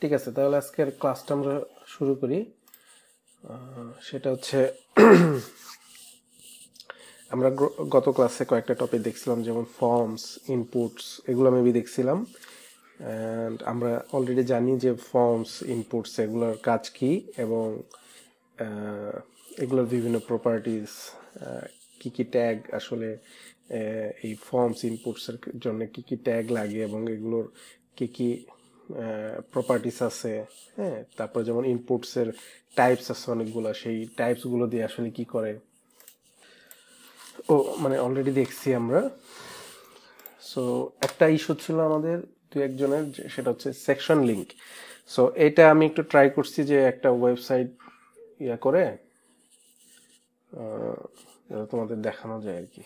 ঠিক আছে, তাহলে আজকের ক্লাসটা আমরা শুরু করি। সেটা হচ্ছে আমরা গত ক্লাসে কয়েকটা টপিক দেখছিলাম, যেমন ফর্মস, ইনপুটস, এগুলো মেবি দেখছিলাম। অ্যান্ড আমরা অলরেডি জানি যে ফর্মস, ইনপুটস এগুলোর কাজ কি এবং এগুলোর বিভিন্ন প্রপার্টিস, কি কি ট্যাগ আসলে এই ফর্মস ইনপুটসের জন্য কি কি ট্যাগ লাগে এবং এগুলোর কি কি প্রপার্টিস আছে। হ্যাঁ, তারপর যেমন ইনপুটসের টাইপস আছে অনেকগুলো, সেই টাইপসগুলো দিয়ে আসলে কি করে মানে অলরেডি দেখছি আমরা। সো একটা ইস্যু ছিল আমাদের দু একজনের, সেটা হচ্ছে সেকশন লিঙ্ক। সো এটা আমি একটু ট্রাই করছি যে একটা ওয়েবসাইট করে তোমাদের দেখানো যায় আর কি।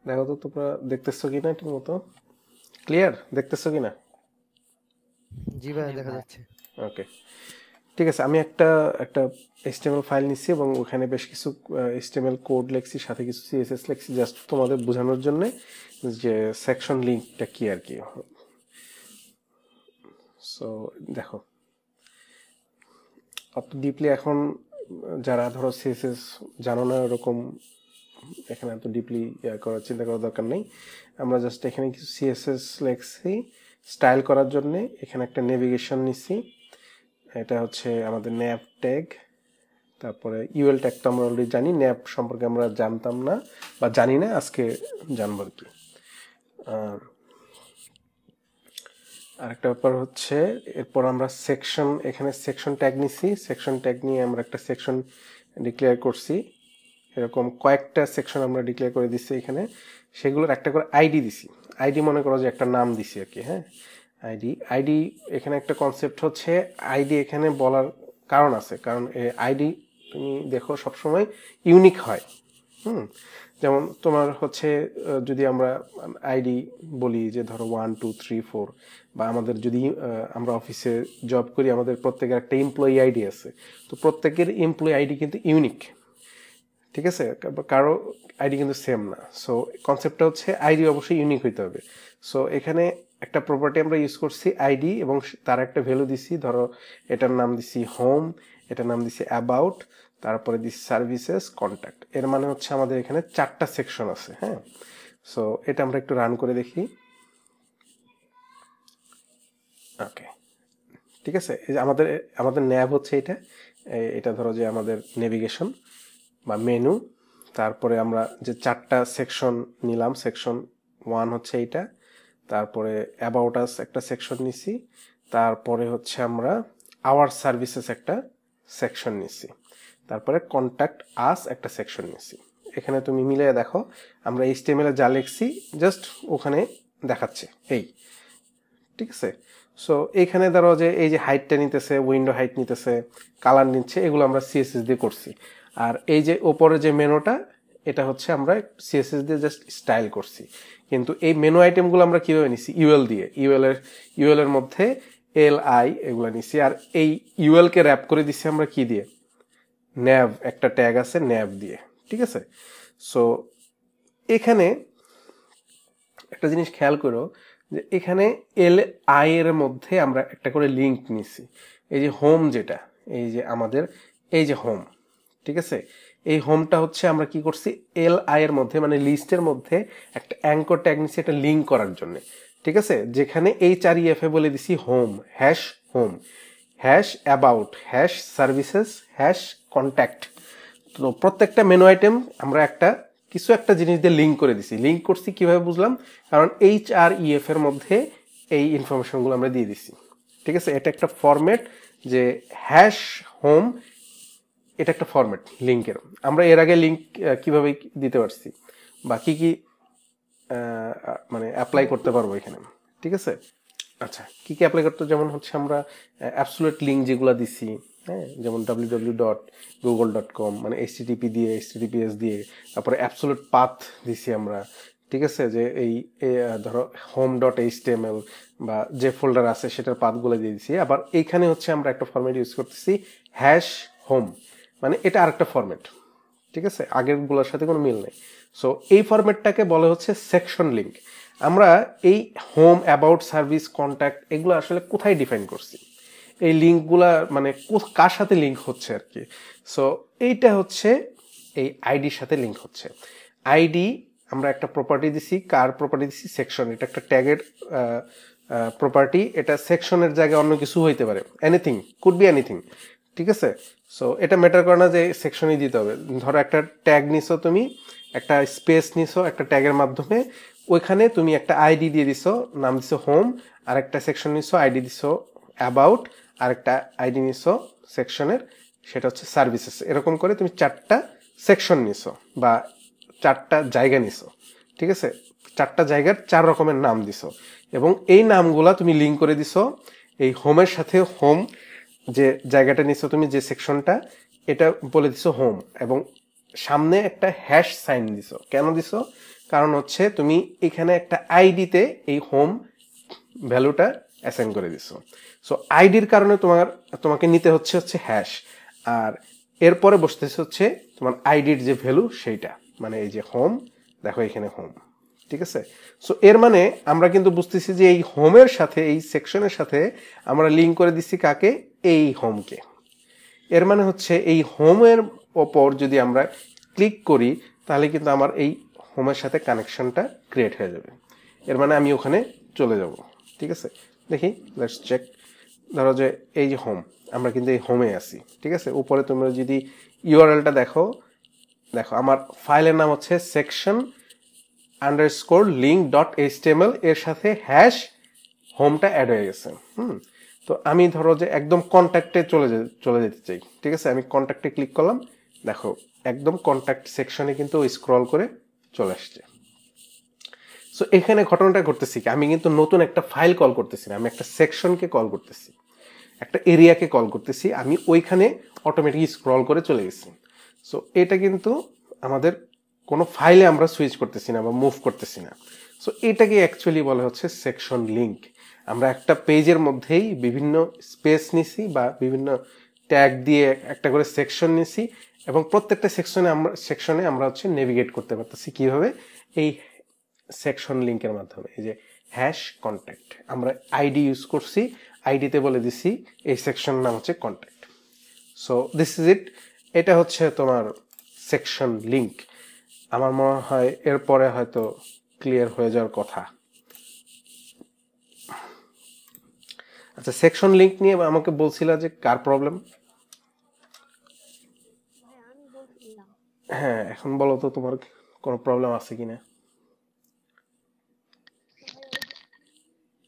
দেখো তো তোমরা দেখতেছো কিনা ঠিক মতো, ক্লিয়ার দেখতেছো কিনা? জি ভাই, দেখা যাচ্ছে। ওকে, ঠিক আছে। আমি একটা HTML ফাইল নিচ্ছি এবং ওখানে বেশ কিছু HTML কোড লিখছি, সাথে কিছু CSS লিখছি, জাস্ট তোমাদের বোঝানোর জন্য যে সেকশন লিঙ্কটা কি আর কি। সো দেখো, অত ডিপলি এখন যারা ধরো CSS জানো না, এরকম এখানে এত ডিপলি করার চিন্তা করার দরকার নেই। আমরা জাস্ট এখানে কিছু CSS লিখছি স্টাইল করার জন্য। এখানে একটা নেভিগেশন নিচ্ছি, এটা হচ্ছে আমাদের ন্যাপ ট্যাগ। তারপরে ইউএল ট্যাগ তো আমরা অলরেডি জানি, ন্যাপ সম্পর্কে আমরা জানতাম না বা জানি না, আজকে জানবো আর কি। আরেকটা ব্যাপার হচ্ছে, এরপর আমরা সেকশন, এখানে সেকশন ট্যাগ নিচ্ছি। সেকশন ট্যাগ নিয়ে আমরা একটা সেকশন ডিক্লেয়ার করছি। এরকম কয়েকটা সেকশন আমরা ডিক্লেয়ার করে দিচ্ছি এখানে, সেগুলোর একটা করে আইডি দিছি। আইডি মনে করো যে একটা নাম দিছি আর কি। হ্যাঁ, আইডি এখানে একটা কনসেপ্ট হচ্ছে, আইডি এখানে বলার কারণ আছে, কারণ আইডি তুমি দেখো সবসময় ইউনিক হয়। যেমন তোমার হচ্ছে যদি আমরা আইডি বলি যে ধরো 1 2 3 4, বা আমাদের যদি আমরা অফিসে জব করি, আমাদের প্রত্যেকের একটা এমপ্লয়ি আইডি আছে, তো প্রত্যেকের এমপ্লয়ি আইডি কিন্তু ইউনিক, ঠিক আছে? কারো আইডি কিন্তু সেম না। সো কনসেপ্টটা হচ্ছে আইডি অবশ্যই ইউনিক হইতে হবে। সো এখানে একটা প্রপার্টি আমরা ইউজ করছি আইডি, এবং তার একটা ভ্যালু দিছি, ধরো এটার নাম দিছি হোম, এটার নাম দিছি অ্যাবাউট, তারপরে দিছি সার্ভিসেস, কন্ট্যাক্ট। এর মানে হচ্ছে আমাদের এখানে 4টা সেকশন আছে। হ্যাঁ, সো এটা আমরা একটু রান করে দেখি। ওকে, ঠিক আছে। এই যে আমাদের ন্যাব হচ্ছে এটা ধরো যে আমাদের নেভিগেশন বা মেনু। তারপরে আমরা যে 4টা সেকশন নিলাম, সেকশন 1 হচ্ছে এইটা, তারপরে অ্যাবাউট আস একটা সেকশন নিছি, তারপরে হচ্ছে আমরা আওয়ার সার্ভিসেস একটা সেকশন নিছি, তারপরে কন্ট্যাক্ট আস একটা সেকশন নিছি। এখানে তুমি মিলিয়ে দেখো, আমরা HTML এ যা লিখছি জাস্ট ওখানে দেখাচ্ছে এই, ঠিক আছে। সো এখানে ধরো যে এই যে হাইটটা নিতেছে, উইন্ডো হাইট নিতেছে, কালার নিচ্ছে, এগুলো আমরা CSS দিয়ে করছি। আর এই যে ওপরে যে মেনুটা, এটা হচ্ছে আমরা CSS দিয়ে জাস্ট স্টাইল করছি। কিন্তু এই মেনু আইটেমগুলো আমরা কিভাবে নিছি? ইউএল দিয়ে। ইউএল এর মধ্যে LI এগুলো নিছি, আর এই ইউএল কে র্যাপ করে দিছি আমরা কি দিয়ে? ন্যাভ একটা ট্যাগ আছে, ন্যাভ দিয়ে, ঠিক আছে। সো এখানে একটা জিনিস খেয়াল করো যে এখানে LI এর মধ্যে আমরা একটা করে লিঙ্ক নিছি। এই যে হোম, যেটা এই যে আমাদের এই যে হোম, ঠিক আছে, এই হোমটা হচ্ছে আমরা কি করছি, LI এর মধ্যে মানে লিস্টের মধ্যে একটা অ্যাঙ্কর ট্যাগ নিছি একটা লিঙ্ক করার জন্য, ঠিক আছে। যেখানে HREF এ বলে দিছি home, home, about, services, contact. তো প্রত্যেকটা মেনু আইটেম আমরা কিছু একটা জিনিস দিয়ে লিঙ্ক করে দিছি। লিঙ্ক করছি কিভাবে বুঝলাম? কারণ HREF এর মধ্যে এই ইনফরমেশনগুলো আমরা দিয়ে দিছি, ঠিক আছে। এটা একটা ফরম্যাট, যে হোম, এটা একটা ফরম্যাট লিঙ্কের। আমরা এর আগে লিঙ্ক কিভাবে দিতে পারছি বা কি কি মানে অ্যাপ্লাই করতে পারবো এখানে, ঠিক আছে। আচ্ছা, কি কি অ্যাপ্লাই করতে? যেমন হচ্ছে আমরা অ্যাবসলিউট লিঙ্ক যেগুলো দিছি, হ্যাঁ, যেমন www.google.com মানে HTTP দিয়ে, HTTPS দিয়ে, তারপরে অ্যাবসলিউট পাথ দিছি আমরা, ঠিক আছে। যে এই ধরো home.html বা যে ফোল্ডার আছে সেটার পাথগুলো দিয়ে দিছি। আবার এইখানে হচ্ছে আমরা একটা ফরম্যাট ইউজ করতেছি হোম, মানে এটা আরেকটা ফরম্যাট, ঠিক আছে, আগেরগুলোর সাথে কোনো মিল নেই। সো এই ফরম্যাটটাকে বলা হচ্ছে সেকশন লিঙ্ক। আমরা এই হোম, অ্যাবাউট, সার্ভিস, কন্ট্যাক্ট এগুলো আসলে কোথায় ডিফাইন করছি? এই লিঙ্কগুলা মানে কার সাথে লিঙ্ক হচ্ছে আর কি। সো এইটা হচ্ছে এই আইডির সাথে লিঙ্ক হচ্ছে। আইডি আমরা একটা প্রপার্টি দিছি, কার প্রপার্টি দিছি, সেকশন। এটা একটা ট্যাগের প্রপার্টি। এটা সেকশনের জায়গায় অন্য কিছু হইতে পারে, এনিথিং, কুড বি এনিথিং, ঠিক আছে। সো এটা ম্যাটার করে না যে সেকশনই দিতে হবে। ধরো একটা ট্যাগ নিছো, তুমি একটা স্পেস নিছো একটা ট্যাগের মাধ্যমে, ওইখানে তুমি একটা আইডি দিয়ে দিছো, নাম দিছো হোম, আর একটা সেকশন নিছো, আইডি দিছো অ্যাবাউট, আর একটা আইডি নিছো সেকশনের, সেটা হচ্ছে সার্ভিসেস। এরকম করে তুমি 4টা সেকশন নিছো বা 4টা জায়গা নিছো, ঠিক আছে। 4টা জায়গার 4 রকমের নাম দিছো, এবং এই নামগুলা তুমি লিঙ্ক করে দিছো এই হোমের সাথে। হোম যে জায়গাটা নিছো তুমি, যে সেকশনটা, এটা বলে দিছো হোম, এবং সামনে একটা হ্যাশ সাইন দিছো। কেন দিছো? কারণ হচ্ছে তুমি এখানে একটা আইডিতে এই হোম ভ্যালুটা অ্যাসাইন করে দিছো। সো আইডির কারণে তোমাকে নিতে হচ্ছে হ্যাশ, আর এরপরে বসতেছে হচ্ছে তোমার আইডির যে ভ্যালু সেইটা, মানে এই যে হোম, দেখো এখানে হোম, ঠিক আছে। সো এর মানে আমরা কিন্তু বুঝতেছি যে এই হোমের সাথে, এই সেকশনের সাথে আমরা লিঙ্ক করে দিচ্ছি কাকে? এই হোমকে। এর মানে হচ্ছে এই হোমের ওপর যদি আমরা ক্লিক করি, তাহলে কিন্তু আমার এই হোমের সাথে কানেকশনটা ক্রিয়েট হয়ে যাবে। এর মানে আমি ওখানে চলে যাব, ঠিক আছে। দেখি, লেটস চেক। ধরো যে এই যে হোম, আমরা কিন্তু এই হোমে আছি, ঠিক আছে। উপরে তোমরা যদি ইউআরএলটা দেখো আমার ফাইলের নাম হচ্ছে section_link.html, এর সাথে হ্যাশ হোমটা অ্যাড হয়ে গেছে। তো আমি ধরো যে একদম কন্ট্যাক্টে চলে যেতে চাই, ঠিক আছে। আমি কন্ট্যাক্টে ক্লিক করলাম, দেখো একদম কন্ট্যাক্ট সেকশনে কিন্তু স্ক্রল করে চলে আসছে। সো এখানে ঘটনাটা ঘটতেছি কি, আমি কিন্তু নতুন একটা ফাইল কল করতেছি না, আমি একটা সেকশনকে কল করতেছি, একটা এরিয়াকে কল করতেছি, আমি ওইখানে অটোমেটিক স্ক্রল করে চলে গেছি। সো এটা কিন্তু আমাদের কোনো ফাইলে আমরা সুইচ করতেছি না বা মুভ করতেছি না। সো এটাকে অ্যাকচুয়ালি বলা হচ্ছে সেকশন লিঙ্ক। আমরা একটা পেজের মধ্যেই বিভিন্ন স্পেস নিছি বা বিভিন্ন ট্যাগ দিয়ে একটা করে সেকশন নিছি, এবং প্রত্যেকটা সেকশনে আমরা হচ্ছে নেভিগেট করতে পারতেছি কিভাবে? এই সেকশন লিঙ্কের মাধ্যমে। এই যে হ্যাশ কন্ট্যাক্ট, আমরা আইডি ইউজ করছি, আইডিতে বলে দিছি এই সেকশন নাম হচ্ছে contact. So this is it. এটা হচ্ছে তোমার সেকশন লিঙ্ক। আমার মনে হয় এরপরে হয়তো ক্লিয়ার হয়ে যাওয়ার কথা। আচ্ছা, সেকশন লিঙ্ক নিয়ে আমাকে বলছিলা যে কার প্রবলেম? হ্যাঁ, এখন বলো তো তোমার কোনো প্রবলেম আছে কিনা।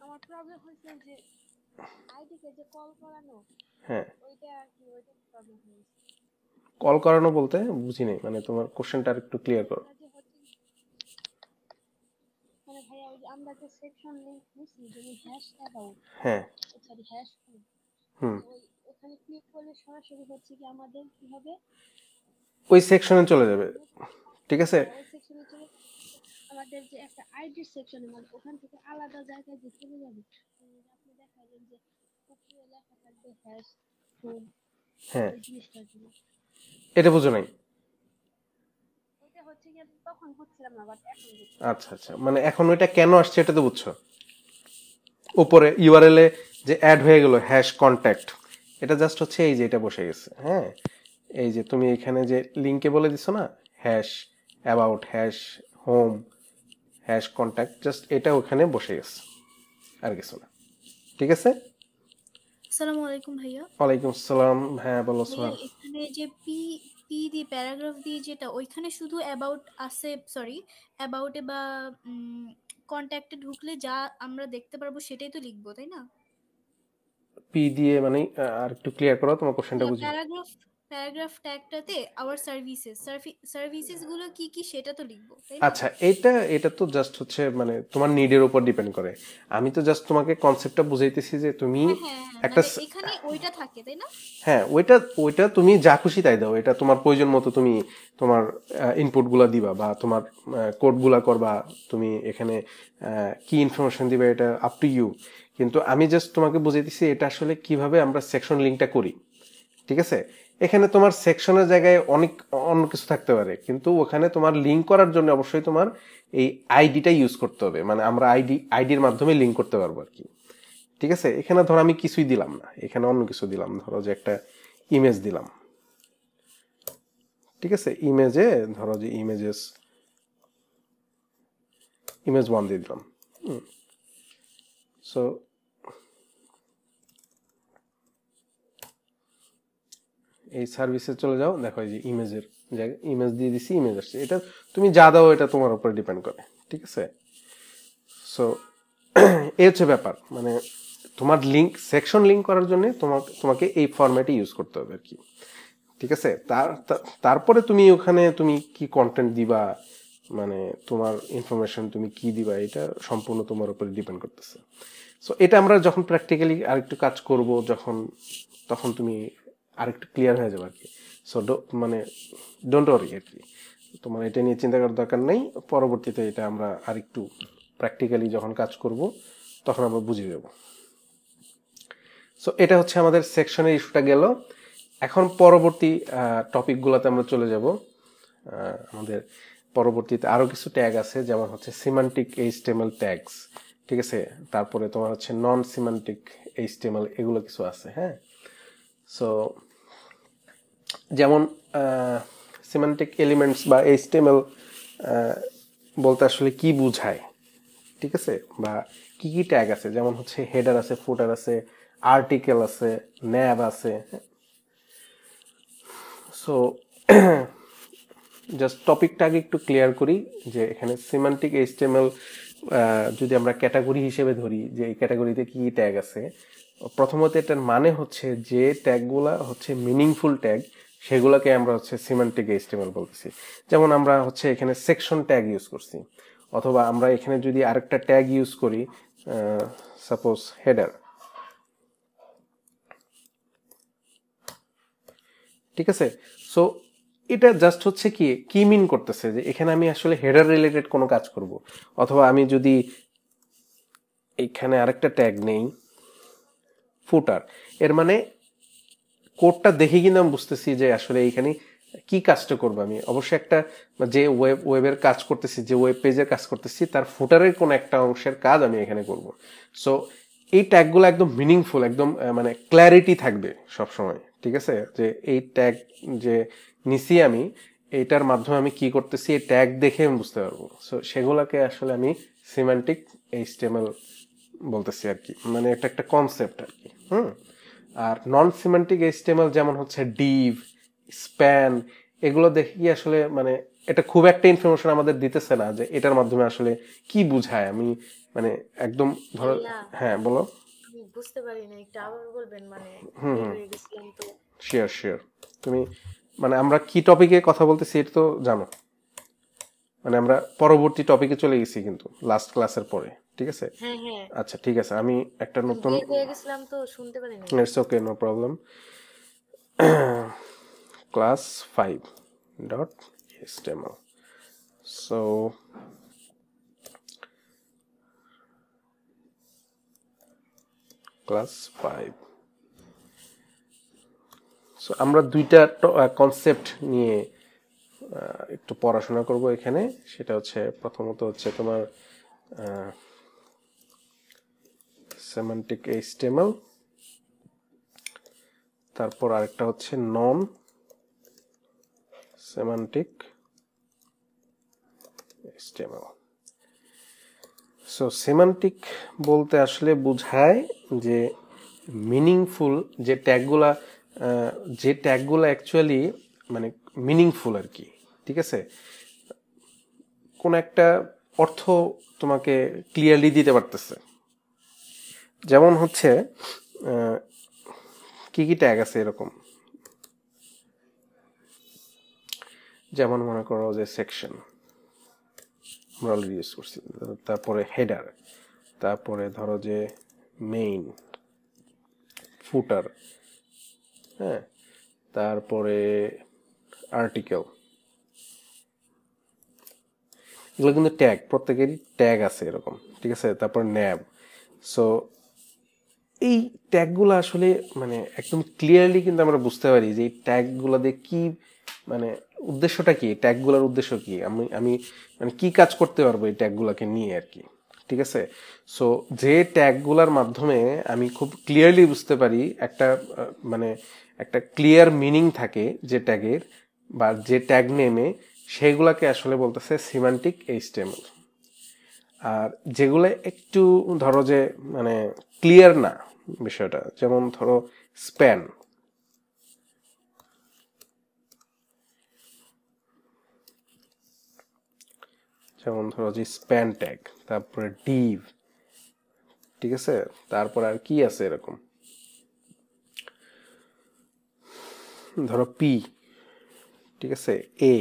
আমার প্রবলেম হচ্ছে যে আইডিকে যে কল করানো, হ্যাঁ, ওইটা আর কি, ওইটা প্রবলেম হয়েছে। কল করানো বলতে বুঝি নাই, মানে তোমার কোশ্চেনটা আর একটু ক্লিয়ার করো। মানে ভাইয়া ওই যে আমরা যে সেকশন লিংক নিছি, যেমন হ্যাশ অ্যাবাউট, হ্যাঁ, সরি হ্যাশ, ওই ওখানে ক্লিক করলে সরাসরি হচ্ছে কি আমাদের কি হবে, ওই সেকশনে চলে যাবে, ঠিক আছে। ওই সেকশনে চলে আমাদের যে একটা আইডি সেকশনে, মানে ওখান থেকে আলাদা জায়গায় যে চলে যাবে। আপনি দেখাবেন যে উপরে লেখা থাকবে হ্যাশ হোম, হ্যাঁ, ওই জিনিসটার জন্য। এটা বুঝো নাই? ওইটা হচ্ছে কি তখন হচ্ছিলাম না, বাট এখন হচ্ছে। আচ্ছা আচ্ছা, মানে এখন ওইটা কেন আসছে এটা তো বুঝছো। উপরে ইউআরএল এ যে অ্যাড হয়ে গেল হ্যাশ কন্ট্যাক্ট, এটা জাস্ট হচ্ছে এই যে এটা বসে গেছে। হ্যাঁ, এই যে তুমি এখানে যে লিংকে বলে দিছো না, hash about, hash home, hash contact, just এটা ওখানে বসে গেছে, আর কিছু না, ঠিক আছে। আসসালামু আলাইকুম ভাইয়া। ওয়ালাইকুম আসসালাম। হ্যাঁ বলো ভাইয়া, সোহান। এখানে যে পি পি দিয়ে প্যারাগ্রাফ দিয়ে যেটা, ওইখানে শুধু অ্যাবাউট আছে, সরি অ্যাবাউটে বা কন্ট্যাক্টে ঢুকলে যা আমরা দেখতে পারবো সেটাই তো লিখবো, তাই না? পি দিয়ে মানে আর একটু ক্লিয়ার করো, তোমার কোশ্চেনটা বুঝি। প্যারাগ্রাফ ট্যাগটাতে আওয়ার সার্ভিসেস গুলো কি কি সেটা তো লিখবো, তাই না? আচ্ছা, এটা তো জাস্ট হচ্ছে মানে তোমার নিডের উপর ডিপেন্ড করে। আমি তো জাস্ট তোমাকে কনসেপ্টটা বুঝাইতেছি যে তুমি হ্যাঁ, একটা মানে এখানে ওইটা থাকে, তাই না? হ্যাঁ, ওইটা তুমি যা খুশি তাই দাও, এটা তোমার প্রয়োজন মতো তুমি তোমার ইনপুট গুলা দিবা বা তোমার কোড গুলা করবা, তুমি এখানে কি ইনফরমেশন দিবা, এটা আপ টু ইউ। কিন্তু আমি জাস্ট তোমাকে বুঝাইতেছি এটা আসলে কিভাবে আমরা সেকশন লিঙ্কটা করি, ঠিক আছে। এখানে তোমার সেকশনের জায়গায় অনেক অন্য কিছু থাকতে পারে, কিন্তু ওখানে তোমার লিঙ্ক করার জন্য অবশ্যই তোমার এই আইডিটা ইউজ করতে হবে, মানে আমরা আইডির মাধ্যমে লিঙ্ক করতে পারবো আর কি, ঠিক আছে, এখানে ধরো আমি কিছুই দিলাম না, এখানে অন্য কিছু দিলাম, ধরো যে একটা ইমেজ দিলাম, ঠিক আছে, ইমেজে ধরো যে ইমেজ 1 দিয়ে দিলাম। সো এই সার্ভিসে চলে যাও, দেখো এই যে ইমেজের জায়গায় ইমেজ দিয়ে দিছি, ইমেজ আসছে। এটা তুমি যা দাও এটা তোমার উপরে ডিপেন্ড করে, ঠিক আছে। সো এই হচ্ছে ব্যাপার, মানে তোমার লিঙ্ক সেকশন লিঙ্ক করার জন্য তোমাকে এই ফরম্যাটে ইউজ করতে হবে আর কি, ঠিক আছে। তারপরে তুমি ওখানে তুমি কি কন্টেন্ট দিবা, মানে তোমার ইনফরমেশন তুমি কি দিবা, এটা সম্পূর্ণ তোমার উপরে ডিপেন্ড করতেছে। সো এটা আমরা যখন প্র্যাকটিক্যালি আরেকটু কাজ করব তখন তুমি আরেকটু ক্লিয়ার হয়ে যাবে আর কি। সো মানে ডোন্ট ওয়ারি আর কি, তোমার এটা নিয়ে চিন্তা করার দরকার নেই। পরবর্তীতে এটা আমরা আরেকটু প্র্যাকটিক্যালি যখন কাজ করব তখন আমরা বুঝে যাব। সো এটা হচ্ছে আমাদের সেকশনের ইস্যুটা গেল। এখন পরবর্তী টপিকগুলোতে আমরা চলে যাব। আমাদের পরবর্তীতে আরো কিছু ট্যাগ আছে, যেমন হচ্ছে সিমান্টিক এইচটিএমএল ট্যাগস, ঠিক আছে, তারপরে তোমার হচ্ছে নন সিমান্টিক এইচটিএমএল, এগুলো কিছু আছে। হ্যাঁ, সো যেমন সিমান্টিক এলিমেন্টস বা এইচটিএমএল বলতে আসলে কি বোঝায়, ঠিক আছে, বা কি কি ট্যাগ আছে, যেমন হচ্ছে হেডার আছে, ফুটার আছে, আর্টিকেল আছে, ন্যাব আছে। সো জাস্ট টপিকটাকে একটু ক্লিয়ার করি যে এখানে সিমান্টিক এইচটিএমএল যদি আমরা ক্যাটাগরি হিসেবে ধরি যে এই ক্যাটাগরিতে কি ট্যাগ আছে, প্রথমত এটার মানে হচ্ছে যে ট্যাগগুলা হচ্ছে মিনিংফুল ট্যাগ, সেগুলোকে আমরা হচ্ছে সিমান্টিক এইচটিএমএল বলতেছি। যেমন আমরা হচ্ছে এখানে সেকশন ট্যাগ ইউজ করছি, অথবা আমরা এখানে যদি আরেকটা ট্যাগ ইউজ করি, সাপোজ হেডার, ঠিক আছে। সো এটা জাস্ট হচ্ছে কি মিন করতেছে যে এখানে আমি আসলে হেডার রিলেটেড কোনো কাজ করব, অথবা আমি যদি এখানে আরেকটা ট্যাগ নেই ফুটার, এর মানে কোডটা দেখে কিন্তু আমি বুঝতেছি যে আসলে এইখানে কি কাজটা করবো আমি। অবশ্যই একটা যে ওয়েবের কাজ করতেছি, যে ওয়েব পেজের কাজ করতেছি, তার ফুটারের কোনো একটা অংশের কাজ আমি এখানে করব। সো এই ট্যাগগুলো একদম মিনিংফুল, একদম মানে ক্ল্যারিটি থাকবে সবসময়, ঠিক আছে, যে এই ট্যাগ যে নিছি আমি, এইটার মাধ্যমে আমি কি করতেছি এই ট্যাগ দেখে আমি বুঝতে পারবো। সো সেগুলোকে আসলে আমি সিমান্টিক এইচটিএমএল বলতেছি আর কি, মানে এটা একটা কনসেপ্ট আর কি। আর নন সিমান্টিক এইচটিএমএল যেমন হচ্ছে ডিভ, স্প্যান, এগুলো দেখে কি আসলে মানে এটা খুব একটা ইনফরমেশন আমাদের দিতেছে না যে এটার মাধ্যমে আসলে কি বুঝায়। আমি মানে একদম ধরো, হ্যাঁ বলো। আমি বুঝতে পারি না, একটু আবার বলবেন, মানে হয়ে গেছিলাম তো। শিওর তুমি মানে আমরা কি টপিকে কথা বলতেছি এটা তো জানো, মানে আমরা পরবর্তী টপিকে চলে গেছি কিন্তু লাস্ট ক্লাসের পরে, ঠিক আছে। হ্যাঁ হ্যাঁ, আচ্ছা ঠিক আছে, আমি একটা নতুন, হয়ে গেছিলাম তো, শুনতে পারি না। It's okay, no problem. Class 5.html, so class 5, so আমরা দুইটা কনসেপ্ট নিয়ে একটু পড়াশোনা করব এখানে। সেটা হচ্ছে প্রথমত হচ্ছে তোমার সেমান্টিক এইচটিএমএল, তারপর আরেকটা হচ্ছে নন সেমান্টিক এইচটিএমএল। সো সেমান্টিক বলতে আসলে বোঝায় যে মিনিংফুল যে ট্যাগগুলা অ্যাকচুয়ালি মানে মিনিংফুল আর কি, ঠিক আছে, কোন একটা অর্থ তোমাকে ক্লিয়ারলি দিতে পারতেছে। যেমন হচ্ছে কি কি ট্যাগ আছে এরকম, যেমন মনে করো যে সেকশন আমরা অলরেডি ইউজ করছি, তারপরে হেডার, তারপরে ধরো যে মেইন, ফুটার, হ্যাঁ, তারপরে আর্টিকেল, এগুলো কিন্তু ট্যাগ, প্রত্যেকেরই ট্যাগ আছে এরকম, ঠিক আছে। তারপর ন্যাব। সো এই ট্যাগগুলো আসলে মানে একদম ক্লিয়ারলি কিন্তু আমরা বুঝতে পারি যে এই ট্যাগগুলো দিয়ে কি মানে উদ্দেশ্যটা কি, ট্যাগগুলোর উদ্দেশ্য কি, আমি মানে কি কাজ করতে পারবো এই ট্যাগগুলোকে নিয়ে আর কি, ঠিক আছে। সো যে ট্যাগগুলোর মাধ্যমে আমি খুব ক্লিয়ারলি বুঝতে পারি একটা মানে একটা ক্লিয়ার মিনিং থাকে যে ট্যাগের বা যে ট্যাগ নেমে, সেগুলাকে আসলে বলতেছে সিমান্টিক এইচটিএমএল। আর যেগুলো একটু ধরো যে মানে ক্লিয়ার না বিষয়টা, যেমন ধরো স্প্যান, যেমন ধরো যে স্প্যান ট্যাগ, তারপরে ডিভ, ঠিক আছে, তারপর আর কি আছে এরকম, ধরো পি, ঠিক আছে, এ,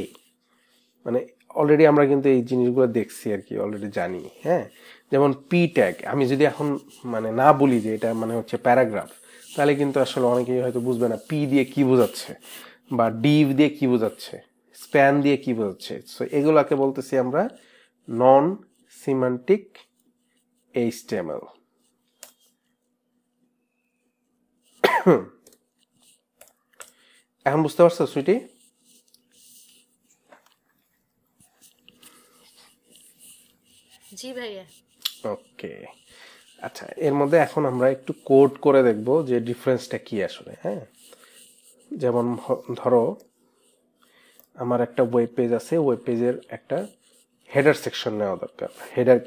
মানে অলরেডি আমরা কিন্তু এই জিনিসগুলো দেখছি আর কি, অলরেডি জানি। হ্যাঁ, যেমন পি ট্যাগ আমি যদি এখন মানে না বলি যে এটা মানে হচ্ছে প্যারাগ্রাফ, তাহলে কিন্তু আসলে অনেকেই হয়তো বুঝবে না পি দিয়ে কি বোঝাচ্ছে বা ডিভ দিয়ে কি বোঝাচ্ছে, স্প্যান দিয়ে কি বোঝাচ্ছে। সো এগুলাকে বলতেছি আমরা নন সিমান্টিক এইচটিএমএল। এখন বুঝতে পারছো সুইটি? জি ভাইয়া। ওকে, আচ্ছা, এর মধ্যে এখন আমরা একটু কোড করে দেখব যে ডিফারেন্সটা কি আসলে। হ্যাঁ, যেমন ধরো আমার একটা ওয়েব পেজ আছে, ওয়েব পেজের একটা হেডার সেকশন নেওয়া দরকার,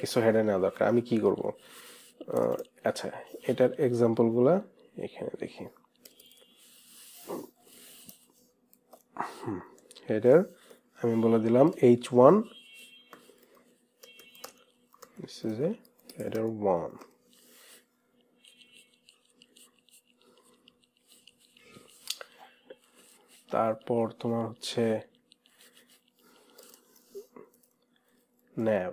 কিছু হেডার নেওয়া দরকার। আমি কি করব? আচ্ছা, এটার এক্সাম্পলগুলা এখানে দেখি। হেডার আমি বলে দিলাম h1, this is a header 1। তারপর তোমার হচ্ছে nav,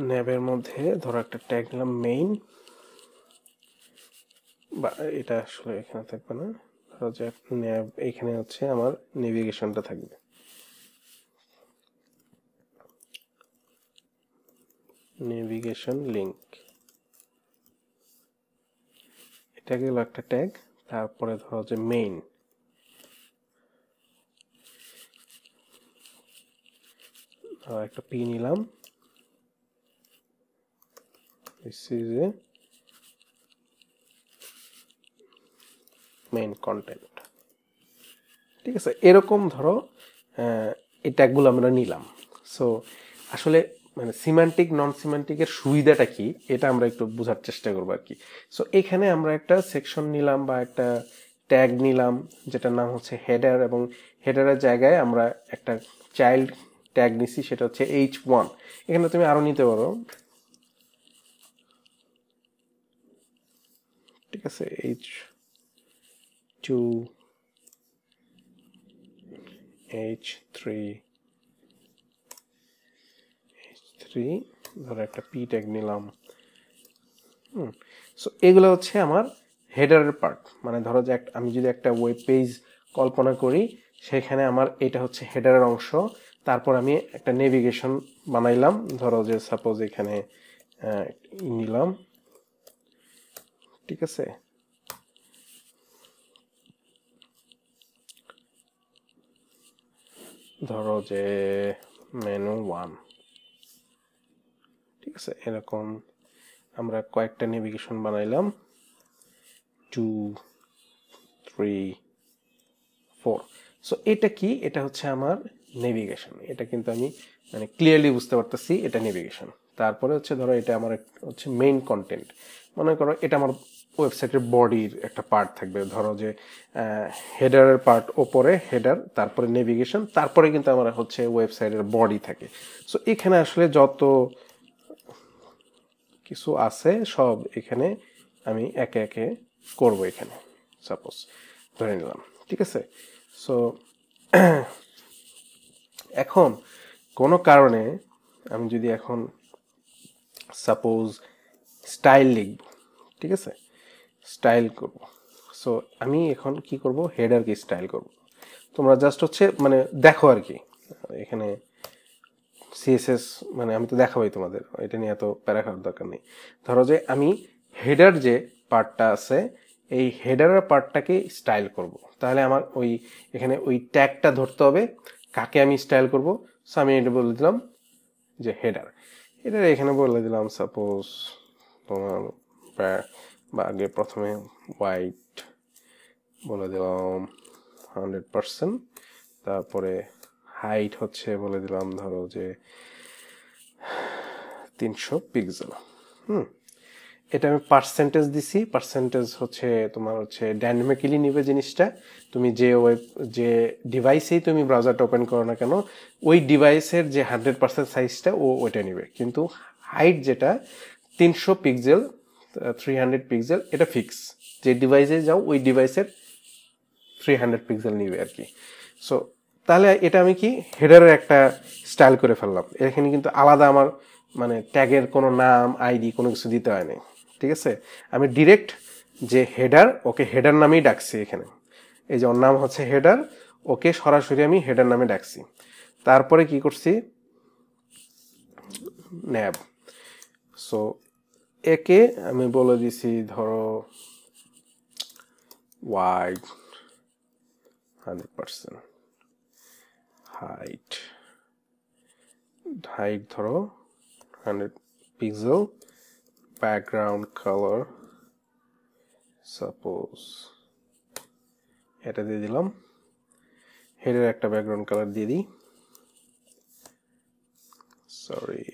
ন্যাবের মধ্যে ধরো একটা ট্যাগ নিলাম মেইন, বা এটা আসলে এখানে থাকবে না, ধরো যে ন্যাব এখানে হচ্ছে আমার নেভিগেশনটা থাকবে। নেভিগেশন লিংক, এটা গেল একটা ট্যাগ। তারপরে ধরো যে মেইন, একটা পি নিলাম, this is a main content, ঠিক আছে। এরকম ধরো এই ট্যাগগুলো আমরা নিলাম। সো আসলে মানে সিমান্টিক নন সিমান্টিকের সুবিধাটা কি, এটা আমরা একটু বোঝার চেষ্টা করবো আর কি। সো এখানে আমরা একটা সেকশন নিলাম বা একটা ট্যাগ নিলাম যেটার নাম হচ্ছে হেডার, এবং হেডারের জায়গায় আমরা একটা চাইল্ড ট্যাগ নিছি, সেটা হচ্ছে h1। এখানে তুমি আরো নিতে পারো, ঠিক আছে, h2, h3, ধরো একটা পি ট্যাগ নিলাম। সো এগুলো হচ্ছে আমার হেডারের পার্ট। মানে ধরো যে আমি যদি একটা ওয়েব পেজ কল্পনা করি, সেখানে আমার এটা হচ্ছে হেডারের অংশ। তারপর আমি একটা নেভিগেশন বানাইলাম, ধরো যে সাপোজ এখানে নিলাম, ঠিক আছে, ধরো যে মেনু 1, ঠিক আছে। এরকম আমরা কয়েকটা নেভিগেশন বানাইলাম, 2, 3, 4। সো এটা কি? এটা হচ্ছে আমার নেভিগেশন। এটা কিন্তু আমি মানে ক্লিয়ারলি বুঝতে পারতেছি এটা নেভিগেশন। তারপরে হচ্ছে ধরো এটা আমার হচ্ছে মেইন কন্টেন্ট। মনে করো এটা আমার ওয়েবসাইটের বডির একটা পার্ট থাকবে, ধরো যে হেডারের পার্ট ওপরে হেডার, তারপরে নেভিগেশন, তারপরে কিন্তু আমার হচ্ছে ওয়েবসাইটের বডি থাকে। সো এখানে আসলে যত কিছু আছে সব এখানে আমি একে একে করব। এখানে সাপোজ ধরে নিলাম, ঠিক আছে। সো এখন কোনো কারণে আমি যদি এখন সাপোজ স্টাইল লিখব, ঠিক আছে, স্টাইল করব। সো আমি এখন কি করব? হেডারকে স্টাইল করব। তোমরা জাস্ট হচ্ছে মানে দেখো আর কি, এখানে সিএসএস মানে আমি তো দেখাবোই তোমাদের, এটা নিয়ে এত প্যারা খাওয়ার দরকার নেই। ধরো যে আমি হেডার যে পার্টটা আছে, এই হেডারের পার্টটাকে স্টাইল করব। তাহলে আমার ওই এখানে ওই ট্যাগটা ধরতে হবে কাকে আমি স্টাইল করব। সো আমি এটা বলে দিলাম যে হেডার, হেডার এখানে বলে দিলাম সাপোজ তোমার বা আগে প্রথমে হোয়াইট বলে দিলাম 100%, তারপরে হাইট হচ্ছে বলে দিলাম ধরো যে 300 পিক্সেল। এটা আমি পার্সেন্টেজ দিছি, পার্সেন্টেজ হচ্ছে তোমার হচ্ছে ডাইনামিক্যালি নিবে জিনিসটা, তুমি যে ডিভাইসেই তুমি ব্রাউজারটা ওপেন করো না কেন ওই ডিভাইসের যে 100% সাইজটা ওইটা নিবে, কিন্তু হাইট যেটা 300 পিক্সেল 300 পিক্সেল এটা ফিক্স, যে ডিভাইসে যাও ওই ডিভাইসের 300 পিক্সেল নিবে আর কি। সো তাহলে এটা আমি কি হেডারের একটা স্টাইল করে ফেললাম, এখানে কিন্তু আলাদা আমার মানে ট্যাগের কোনো নাম আইডি কোনো কিছু দিতে হয় না, ঠিক আছে। আমি ডিরেক্ট যে হেডার ওকে হেডার নামেই ডাকছি, এখানে এই যে ওর নাম হচ্ছে হেডার, ওকে সরাসরি আমি হেডার নামে ডাকছি। তারপরে কি করছি ন্যাব, সো একে আমি বলে দিছি ধরো ওয়াইড 100%, হাইট ধরো 100 পিক্সেল, ব্যাকগ্রাউন্ড কালার সাপোজ এটা দিয়ে দিলাম, হেডের একটা ব্যাকগ্রাউন্ড কালার দিয়ে দিই, সরি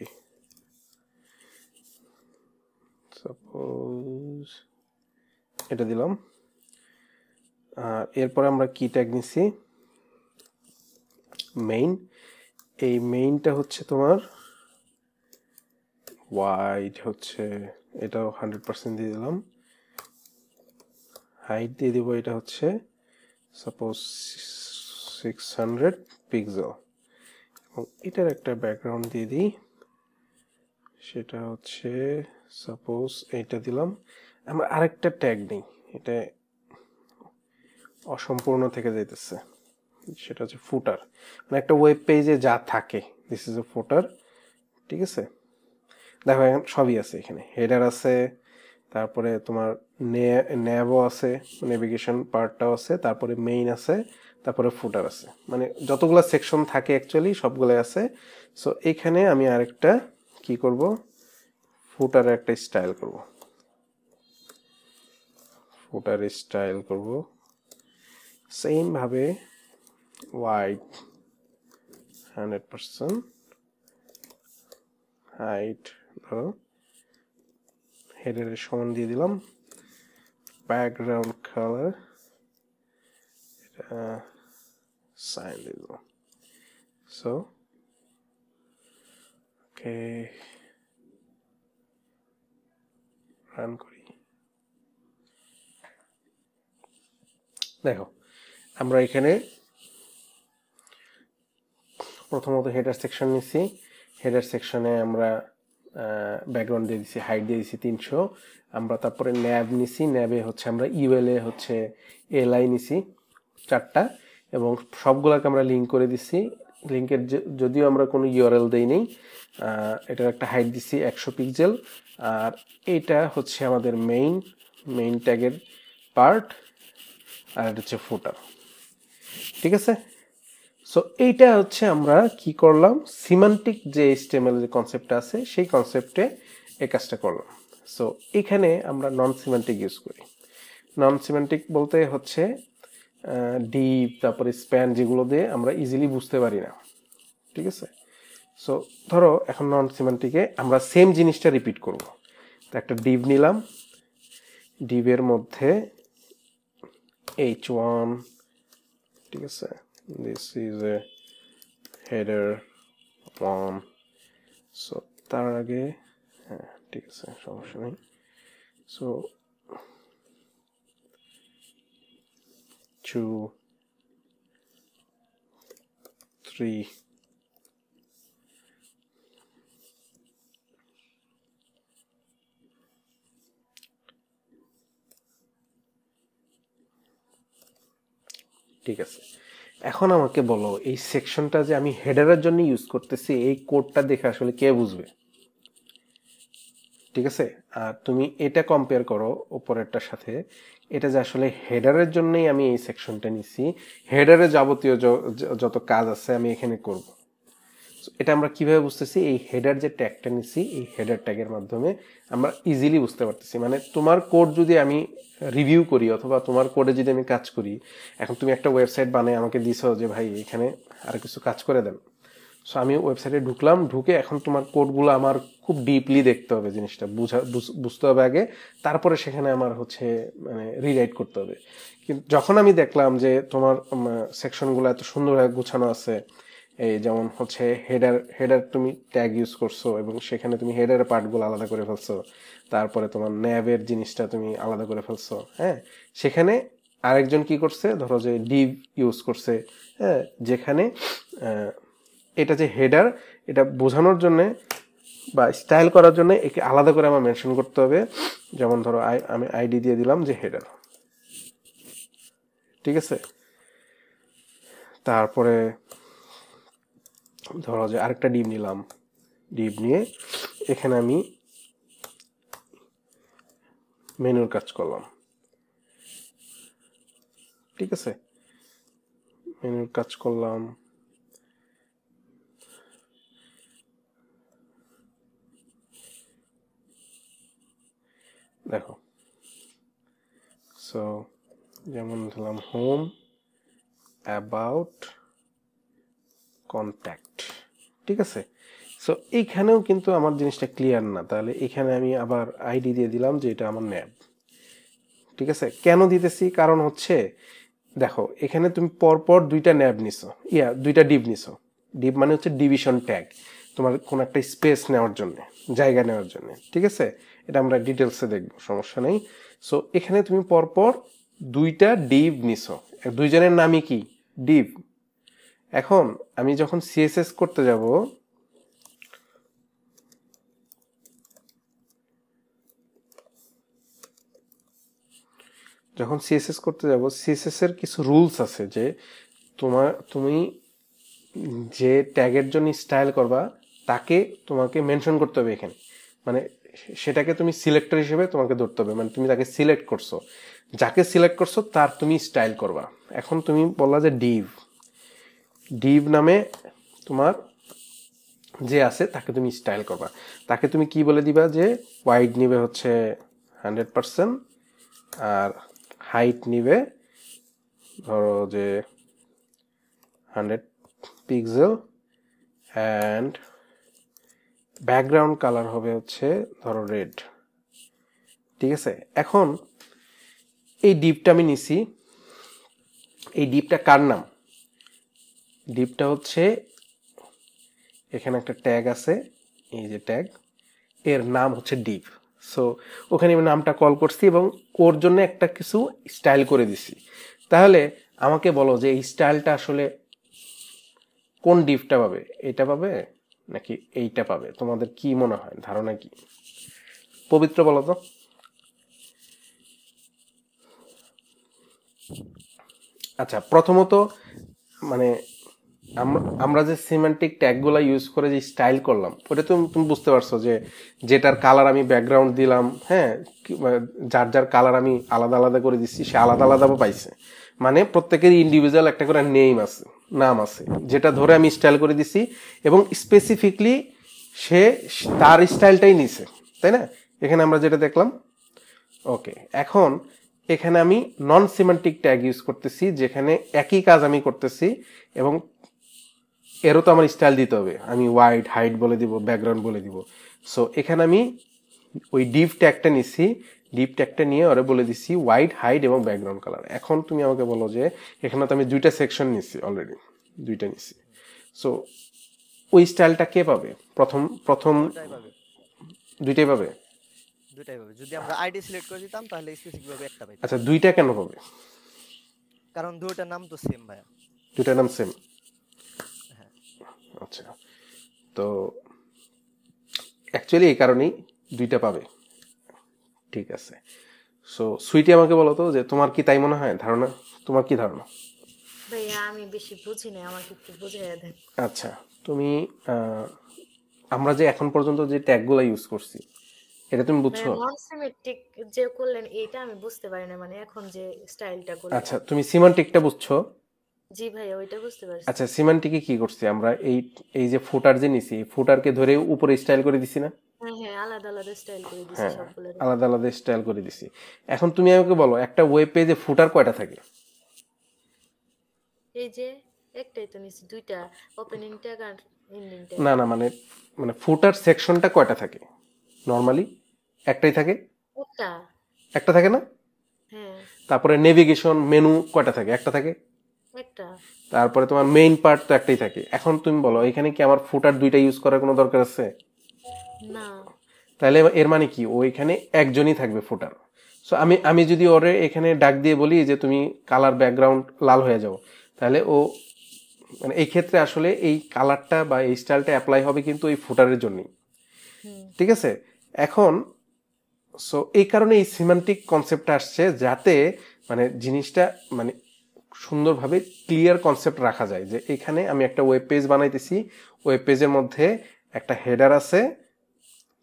সাপোজ এটা দিলাম। এরপরে আমরা কি ট্যাগ নিছি মেইন, এই মেইনটা হচ্ছে তোমার ওয়াইড হচ্ছে এটাও 100% দিয়ে দিলাম, হাইট দিয়ে দিব এটা হচ্ছে সাপোজ 600 পিক্সেল, এবং এটার একটা ব্যাকগ্রাউন্ড দিয়ে দিই, সেটা হচ্ছে সাপোজ এইটা দিলাম। আমরা আরেকটা ট্যাগ নেই, এটা অসম্পূর্ণ থেকে যাইতেছে, সেটা হচ্ছে ফুটার, মানে একটা ওয়েব পেজে যা থাকে দিস ইজ এ ফুটার, ঠিক আছে। দেখো এখন সবই আছে, এখানে হেডার আছে, তারপরে তোমার ন্যাবও আছে, নেভিগেশন পার্টটাও আছে, তারপরে মেইন আছে, তারপরে ফুটার আছে, মানে যতগুলো সেকশন থাকে অ্যাকচুয়ালি সবগুলো আছে। সো এখানে আমি আরেকটা কি করব ফুটারে একটা স্টাইল করব, ফুটারে স্টাইল করব সেম ভাবে ওয়াইড 100%, হাইট ধরো হেডারের সমান দিয়ে দিলাম, ব্যাকগ্রাউন্ড কালার এটা সাইন দিয়ে দিলাম। সো ওকে রান করি, দেখো আমরা এখানে প্রথমত হেডার সেকশন নিছি, হেডার সেকশনে আমরা ব্যাকগ্রাউন্ড দিয়ে দিছি, হাইট দিয়ে দিছি 300, আমরা তারপরে ন্যাব নিছি, ন্যাবে হচ্ছে আমরা ইউএলএ হচ্ছে এলআই নিছি 4টা, এবং সবগুলোকে আমরা লিঙ্ক করে দিছি। লিঙ্কের যদিও আমরা কোনো ইউআরএল দেই নেই, এটার একটা হাইট দিছি 100 পিক্সেল, আর এইটা হচ্ছে আমাদের মেইন ট্যাগের পার্ট, আর এটা হচ্ছে ফুটার, ঠিক আছে। সো এইটা হচ্ছে আমরা কি করলাম সিমান্টিক যে HTML যে কনসেপ্টটা আছে সেই কনসেপ্টে এই কাজটা করলাম। সো এখানে আমরা নন সিমান্টিক ইউজ করি, নন সিমান্টিক বলতে হচ্ছে ডিপ তারপরে স্প্যান যেগুলো দিয়ে আমরা ইজিলি বুঝতে পারি না, ঠিক আছে। সো ধরো এখন নন সিমান্টিকে আমরা সেম জিনিসটা রিপিট করব, তো একটা ডিভ নিলাম, ডিভের মধ্যে h1, ঠিক আছে, this is a header 1, so তার আগে হ্যাঁ ঠিক আছে সমস্যা নেই। সো 2 3 ঠিক আছে। এখন আমাকে বলো এই সেকশনটা যে আমি হেডারের জন্য ইউজ করতেছি এই কোডটা দেখে আসলে কে বুঝবে, ঠিক আছে। আর তুমি এটা কম্পেয়ার করো উপরেরটার সাথে, এটা যে আসলে হেডারের জন্যই আমি এই সেকশনটা নিছি, হেডারে যাবতীয় যত কাজ আছে আমি এখানে করব। এটা আমরা কিভাবে বুঝতেছি, এই হেডার যে ট্যাগটা নিছি এই হেডার ট্যাগের মাধ্যমে আমরা ইজিলি বুঝতে পারতেছি। মানে তোমার কোড যদি আমি রিভিউ করি অথবা তোমার কোডে যদি আমি কাজ করি, এখন তুমি একটা ওয়েবসাইট বানিয়ে আমাকে দিছো যে ভাই এখানে আর কিছু কাজ করে দেন, সো আমি ওয়েবসাইটে ঢুকলাম, ঢুকে এখন তোমার কোডগুলো আমার খুব ডিপলি দেখতে হবে, জিনিসটা বুঝতে হবে আগে, তারপরে সেখানে আমার হচ্ছে মানে রিরাইট করতে হবে। কিন্তু যখন আমি দেখলাম যে তোমার সেকশনগুলো এত সুন্দরভাবে গুছানো আছে, এই যেমন হচ্ছে হেডার তুমি ট্যাগ ইউজ করছো এবং সেখানে তুমি হেডারের পার্টগুলো আলাদা করে ফেলছো, তারপরে তোমার ন্যাবের জিনিসটা তুমি আলাদা করে ফেলছো, হ্যাঁ, সেখানে আরেকজন কি করছে, ধরো যে ডিভ ইউজ করছে, হ্যাঁ, যেখানে এটা যে হেডার, এটা বোঝানোর জন্য বা স্টাইল করার জন্য একে আলাদা করে আমার মেনশন করতে হবে। যেমন ধরো আমি আইডি দিয়ে দিলাম যে হেডার, ঠিক আছে। তারপরে ধরো যে আরেকটা ডিভ নিলাম, ডিভ নিয়ে এখানে আমি মেনুর কাজ করলাম, ঠিক আছে, মেনুর কাজ করলাম। দেখো, সো যেমন দিলাম হোম, অ্যাবাউট, কন্ট্যাক্ট, ঠিক আছে। সো এইখানেও কিন্তু আমার জিনিসটা ক্লিয়ার না, তাহলে এখানে আমি আবার আইডি দিয়ে দিলাম যে এটা আমার ন্যাব, ঠিক আছে। কেন দিতেছি, কারণ হচ্ছে দেখো এখানে তুমি পরপর দুইটা ন্যাব নিছো, দুইটা ডিভ নিছো। ডিভ মানে হচ্ছে ডিভিশন ট্যাগ, তোমার কোন একটা স্পেস নেওয়ার জন্য, জায়গা নেওয়ার জন্য, ঠিক আছে। এটা আমরা ডিটেলসে দেখবো, সমস্যা নেই। সো এখানে তুমি পরপর দুইটা ডিভ নিছো, দুইজনের নামই কি, ডিভ। এখন আমি যখন সিএসএস করতে যাব, সিএসএস এর কিছু রুলস আছে যে তুমি যে ট্যাগের জন্য স্টাইল করবা তাকে তোমাকে মেনশন করতে হবে এখানে, মানে সেটাকে তুমি সিলেক্টর হিসেবে তোমাকে ধরতে হবে, মানে তুমি তাকে সিলেক্ট করছো, যাকে সিলেক্ট করছো তার তুমি স্টাইল করবা। এখন তুমি বললা যে ডিভ নামে তোমার যে আছে তাকে তুমি স্টাইল করবা, তাকে তুমি কি বলে দিবা যে ওয়াইড নিবে হচ্ছে 100%, আর হাইট নিবে ধরো যে 100 পিক্সেল, অ্যান্ড ব্যাকগ্রাউন্ড কালার হবে হচ্ছে ধরো রেড, ঠিক আছে। এখন এই ডিপটা আমি নিছি, এই ডিপটা কার নাম, ডিপটা হচ্ছে এখানে একটা ট্যাগ আছে, এই যে ট্যাগ, এর নাম হচ্ছে ডিপ। সো ওখানে আমি নামটা কল করছি এবং ওর জন্য একটা কিছু স্টাইল করে দিছি। তাহলে আমাকে বলো যে এই স্টাইলটা আসলে কোন ডিপটা পাবে, এটা পাবে নাকি এইটা পাবে, তোমাদের কি মনে হয়, ধারণা কি? পবিত্র বলো তো। আচ্ছা, প্রথমত মানে আমরা যে সিমেন্টিক ট্যাগগুলো ইউজ করে যে স্টাইল করলাম, ওটা তুমি বুঝতে পারছো যে যেটার কালার আমি ব্যাকগ্রাউন্ড দিলাম, হ্যাঁ, যার যার কালার আমি আলাদা আলাদা করে দিচ্ছি সে আলাদা আলাদা পাইছে, মানে প্রত্যেকেরই ইন্ডিভিজুয়াল একটা করে নাম আছে যেটা ধরে আমি স্টাইল করে দিছি এবং স্পেসিফিকলি সে তার স্টাইলটাই নিছে, তাই না? এখানে আমরা যেটা দেখলাম। ওকে, এখন এখানে আমি নন সিমেন্টিক ট্যাগ ইউজ করতেছি, যেখানে একই কাজ আমি করতেছি এবং এরও তো আমার স্টাইল দিতে হবে, আমি ওয়াইড হাইট বলে দিব, ব্যাকগ্রাউন্ড বলে দিব। সো এখানে আমি ওই ডিভ ট্যাগটা নিছি, ডিভ ট্যাগটা নিয়ে ওরা বলে দিছি ওয়াইড হাইট এবং ব্যাকগ্রাউন্ড কালার। এখন তুমি আমাকে বলো যে এখানে তো আমি দুইটা সেকশন নিছি, অলরেডি দুইটা নিছি, সো ওই স্টাইলটা কে পাবে? প্রথম দুইটাই পাবে। যদি আমরা আইডি সিলেক্ট করে দিতাম তাহলে স্পেসিফিক ভাবে একটা পাইতাম। আচ্ছা, দুইটা কেন পাবে? কারণ দুইটার নাম তো সেম ভাইয়া। দুইটার নাম সেম? আচ্ছা, তো অ্যাকচুয়ালি এই কারণেই দুইটা পাবে, ঠিক আছে। সো সুইটি আমাকে বলো তো যে তোমার কি তাই মনে হয়, ধারণা, তোমার কি ধারণা? ভাইয়া আমি বেশি বুঝি না, আমাকে একটু বুঝিয়ে দেন। আচ্ছা, তুমি আমরা যে এখন পর্যন্ত যে ট্যাগগুলো ইউজ করছি এটা তুমি বুঝছো? নন সিমেট্রিক যে করলেন এটা আমি বুঝতে পারি না, মানে এখন যে স্টাইলটা করলেন। আচ্ছা, তুমি সিমেন্টিকটা বুঝছো? জি ভাইয়া ওইটা বুঝতে পারছি। আচ্ছা, সিমান্টিকে কি করছি আমরা, এই এই যে ফুটার যে নিছি, এই ফুটারকে ধরে উপরে স্টাইল করে দিছি না? হ্যাঁ হ্যাঁ, আলাদা আলাদা স্টাইল করে দিছি হ্যাঁ, সবগুলোর। আলাদা আলাদা স্টাইল করে দিছি। এখন তুমি আমাকে বলো, একটা ওয়েব পেজে ফুটার কয়টা থাকে? এই যে একটাই তো নিছি, দুইটা ওপেনিং ট্যাগ আর এন্ডিং ট্যাগ। না না, মানে মানে ফুটার সেকশনটা কয়টা থাকে নর্মালি? একটাই থাকে? একটা। একটা থাকে না? হ্যাঁ তারপরে নেভিগেশন মেনু কয়টা থাকে? একটা থাকে। একটা। তারপরে তোমার মেইন পার্ট তো একটাই থাকে। এখন তুমি বলো, এখানে কি আমার ফুটার দুইটা ইউজ করার কোনো দরকার আছে? না। তাহলে এর মানে কি, ওইখানে একজনই থাকবে ফুটার। সো আমি আমি যদি ওরে এখানে ডাক দিয়ে বলি যে তুমি কালার ব্যাকগ্রাউন্ড লাল হয়ে যাও, তাহলে ও মানে এই ক্ষেত্রে আসলে এই কালারটা বা এই স্টাইলটা অ্যাপ্লাই হবে কিন্তু এই ফুটারের জন্যই। ঠিক আছে? এখন সো এই কারণে এই সিমান্টিক কনসেপ্টটা আসছে, যাতে মানে জিনিসটা মানে সুন্দরভাবে ক্লিয়ার কনসেপ্ট রাখা যায় যে এখানে আমি একটা ওয়েব পেজ বানাইতেছি, ওয়েব পেজের মধ্যে একটা হেডার আছে,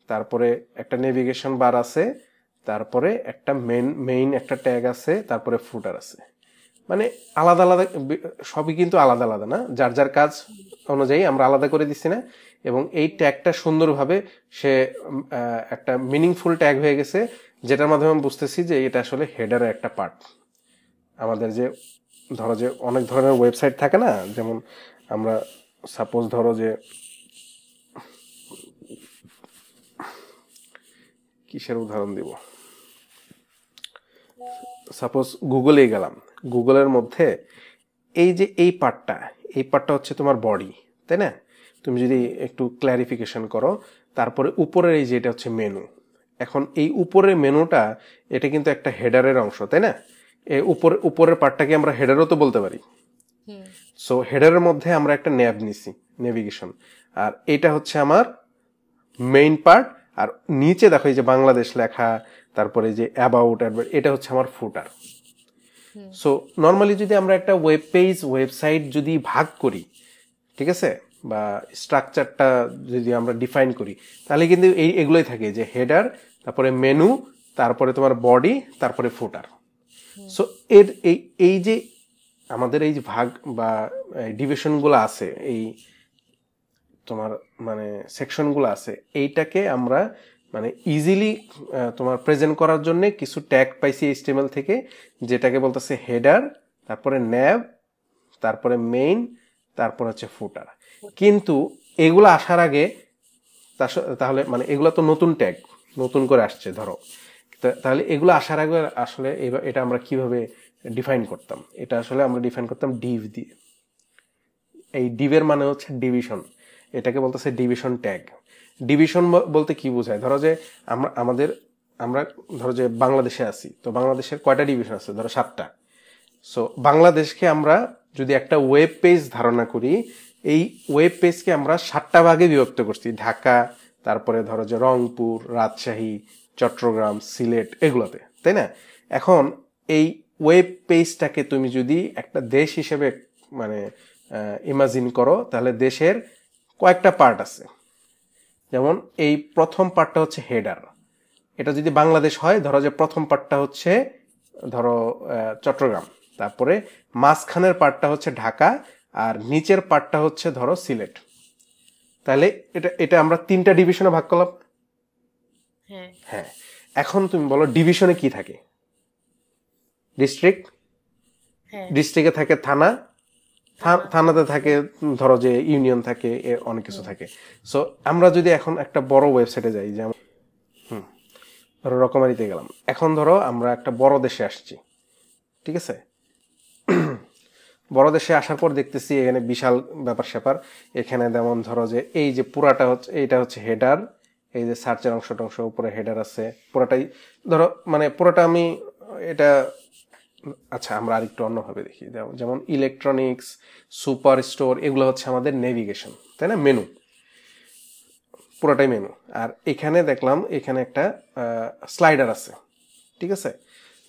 তারপরে একটা নেভিগেশন বার আছে, তারপরে একটা মেইন একটা ট্যাগ আছে, তারপরে ফুটার আছে। মানে আলাদা আলাদা সবই কিন্তু আলাদা আলাদা না, যার যার কাজ অনুযায়ী আমরা আলাদা করে দিচ্ছি না। এবং এই ট্যাগটা সুন্দরভাবে সে একটা মিনিংফুল ট্যাগ হয়ে গেছে, যেটার মাধ্যমে আমি বুঝতেছি যে এটা আসলে হেডারের একটা পার্ট। আমাদের যে ধরো যে অনেক ধরনের ওয়েবসাইট থাকে না, যেমন আমরা সাপোজ ধরো যে কিসের উদাহরণ দিব, সাপোজ গুগলে গেলাম, গুগলের মধ্যে এই যে এই পার্টটা হচ্ছে তোমার বডি, তাই না? তুমি যদি একটু ক্ল্যারিফিকেশন করো, তারপরে উপরের এই যে এটা হচ্ছে মেনু। এখন এই উপরের মেনুটা এটা কিন্তু একটা হেডারের অংশ, তাই না? এই উপরের পার্টটাকে আমরা হেডারও তো বলতে পারি। সো হেডারের মধ্যে আমরা একটা ন্যাব নিছি, নেভিগেশন, আর এটা হচ্ছে আমার মেইন পার্ট। আর নিচে দেখো এই যে বাংলাদেশ লেখা, তারপরে যে অ্যাবাউট, এটা হচ্ছে আমার ফুটার। সো নর্মালি যদি আমরা একটা ওয়েব পেজ ওয়েবসাইট যদি ভাগ করি, ঠিক আছে, বা স্ট্রাকচারটা যদি আমরা ডিফাইন করি, তাহলে কিন্তু এগুলোই থাকে যে হেডার, তারপরে মেনু, তারপরে তোমার বডি, তারপরে ফুটার। সো এর এই যে আমাদের এই যে ভাগ বা ডিভিশনগুলো আছে, এই তোমার মানে সেকশনগুলো আছে, এইটাকে আমরা মানে ইজিলি তোমার প্রেজেন্ট করার জন্য কিছু ট্যাগ পাইছি এইচটিএমএল থেকে, যেটাকে বলতেছে হেডার, তারপরে ন্যাব, তারপরে মেইন, তারপর হচ্ছে ফুটার। কিন্তু এগুলো আসার আগে তাহলে মানে এগুলো তো নতুন ট্যাগ, নতুন করে আসছে ধরো, তাহলে এগুলো আসার আগে আসলে এটা আমরা কিভাবে ডিফাইন করতাম? এটা আসলে আমরা ডিফাইন করতাম ডিভ দিয়ে। এই ডিভের মানে হচ্ছে ডিভিশন, এটাকে বলতেছে ডিভিশন ট্যাগ। ডিভিশন বলতে কি বোঝায়? ধরো যে আমরা ধরো যে বাংলাদেশে আছি, তো বাংলাদেশের কয়টা ডিভিশন আছে? ধরো 7টা। সো বাংলাদেশকে আমরা যদি একটা ওয়েব পেজ ধারণা করি, এই ওয়েব পেজকে আমরা 7টা ভাগে বিভক্ত করছি, ঢাকা, তারপরে ধরো যে রংপুর, রাজশাহী, চট্টগ্রাম, সিলেট, এগুলোতে, তাই না? এখন এই ওয়েব পেজটাকে তুমি যদি একটা দেশ হিসেবে মানে ইমাজিন করো, তাহলে দেশের কয়েকটা পার্ট আছে। যেমন এই প্রথম পার্টটা হচ্ছে হেডার, এটা যদি বাংলাদেশ হয়, ধরো যে প্রথম পার্টটা হচ্ছে ধরো চট্টগ্রাম, তারপরে মাঝখানের পার্টটা হচ্ছে ঢাকা, আর নিচের পার্টটা হচ্ছে ধরো সিলেট। তাহলে এটা আমরা 3টা ডিভিশনে ভাগ করলাম। হ্যাঁ, এখন তুমি বলো ডিভিশনে কি থাকে? ডিস্ট্রিক্ট, ডিস্ট্রিক্টে থাকে থানা, থানাতে থাকে ধরো যে ইউনিয়ন থাকে, অনেক কিছু থাকে। সো আমরা যদি এখন একটা বড় ওয়েবসাইটে যাই, যেমন ধরো রকমারিতে গেলাম, এখন ধরো আমরা একটা বড় দেশে আসছি, ঠিক আছে? বড় দেশে আসার পর দেখতেছি এখানে বিশাল ব্যাপার স্যাপার। এখানে যেমন ধরো যে এই যে পুরাটা হচ্ছে, এইটা হচ্ছে হেডার, এই যে সার্চের অংশটা উপরে হেডার আছে পুরাটাই, ধরো মানে পুরোটা আমি এটা, আচ্ছা আমরা আরেকটু অন্যভাবে দেখি, যেমন ইলেকট্রনিক্স, সুপার স্টোর, এগুলো হচ্ছে আমাদের নেভিগেশন, তাই না? মেনু, পুরোটাই মেনু। আর এখানে দেখলাম এখানে একটা স্লাইডার আছে, ঠিক আছে?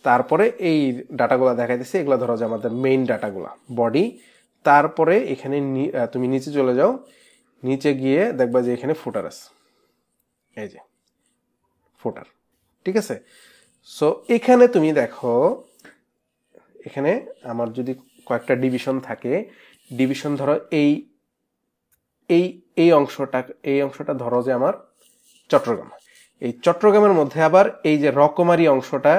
তারপরে এই ডাটাগুলো দেখাইতেছে, এগুলো ধরো যে আমাদের মেইন ডাটাগুলা, বডি। তারপরে এখানে তুমি নিচে চলে যাও, নিচে গিয়ে দেখবা যে এখানে ফুটার আছে, এই যে ফুটার, ঠিক আছে? সো এখানে তুমি দেখো, এখানে আমার যদি কয়েকটা ডিভিশন থাকে, ডিভিশন ধরো এই এই এই অংশটা ধরো যে আমার চট্টগ্রাম, এই চট্টগ্রামের মধ্যে আবার এই যে রকমারি অংশটা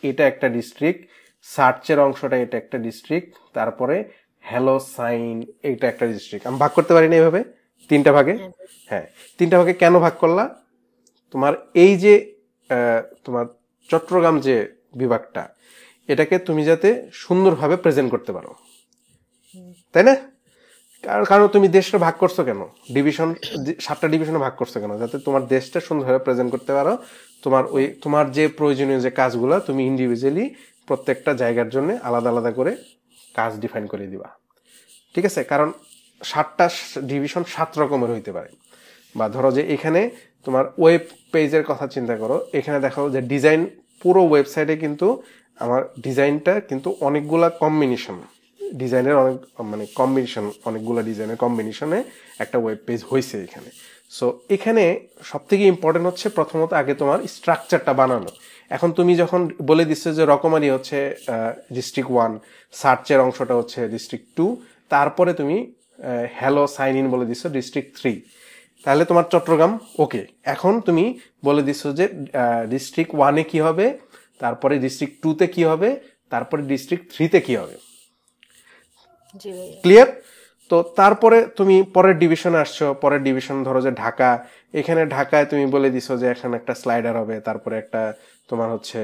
এটা একটা ডিস্ট্রিক্ট, সার্চের অংশটা এটা একটা ডিস্ট্রিক্ট, তারপরে হ্যালো সাইন এটা একটা ডিস্ট্রিক্ট। আমি ভাগ করতে পারি না এইভাবে 3টা ভাগে? হ্যাঁ, 3টা ভাগে কেন ভাগ করলা? তোমার এই যে তোমার চট্টগ্রাম যে বিভাগটা, এটাকে তুমি যাতে সুন্দরভাবে প্রেজেন্ট করতে পারো, তাই না? কারণ তুমি দেশটা ভাগ করছো কেন, ডিভিশন 7টা ডিভিশনে ভাগ করছো কেন? যাতে তোমার দেশটা সুন্দরভাবে প্রেজেন্ট করতে পারো। তোমার যে প্রয়োজনীয় যে কাজগুলো তুমি ইন্ডিভিজুয়ালি প্রত্যেকটা জায়গার জন্য আলাদা আলাদা করে কাজ ডিফাইন করে দিবা, ঠিক আছে? কারণ 7টা ডিভিশন 7 রকমের হইতে পারে। বা ধরো যে এখানে তোমার ওয়েব পেজের কথা চিন্তা করো, এখানে দেখো যে ডিজাইন, পুরো ওয়েবসাইটে কিন্তু আমার ডিজাইনটা কিন্তু অনেকগুলা কম্বিনেশন, ডিজাইনের অনেক মানে কম্বিনেশন, অনেকগুলো ডিজাইনের কম্বিনেশনে একটা ওয়েব পেজ হয়েছে এখানে। সো এখানে সব থেকে ইম্পর্টেন্ট হচ্ছে প্রথমত আগে তোমার স্ট্রাকচারটা বানানো। এখন তুমি যখন বলে দিচ্ছ যে রকমারি হচ্ছে ডিস্ট্রিক্ট 1, সার্চের অংশটা হচ্ছে ডিস্ট্রিক্ট 2, তারপরে তুমি হ্যালো সাইন ইন বলে দিচ্ছ ডিস্ট্রিক্ট 3, তাহলে তোমার চট্টগ্রাম ওকে। এখন তুমি বলে দিচ্ছ যে ডিস্ট্রিক্ট 1-এ কি হবে, তারপরে ডিস্ট্রিক্ট 2-তে কি হবে, তারপরে ডিস্ট্রিক্ট 3-তে কি হবে। ক্লিয়ার? তো তারপরে তুমি পরের ডিভিশনে আসছো, পরের ডিভিশন ধরো যে ঢাকা, এখানে ঢাকায় তুমি বলে দিছো যে এখানে একটা স্লাইডার হবে, তারপরে একটা তোমার হচ্ছে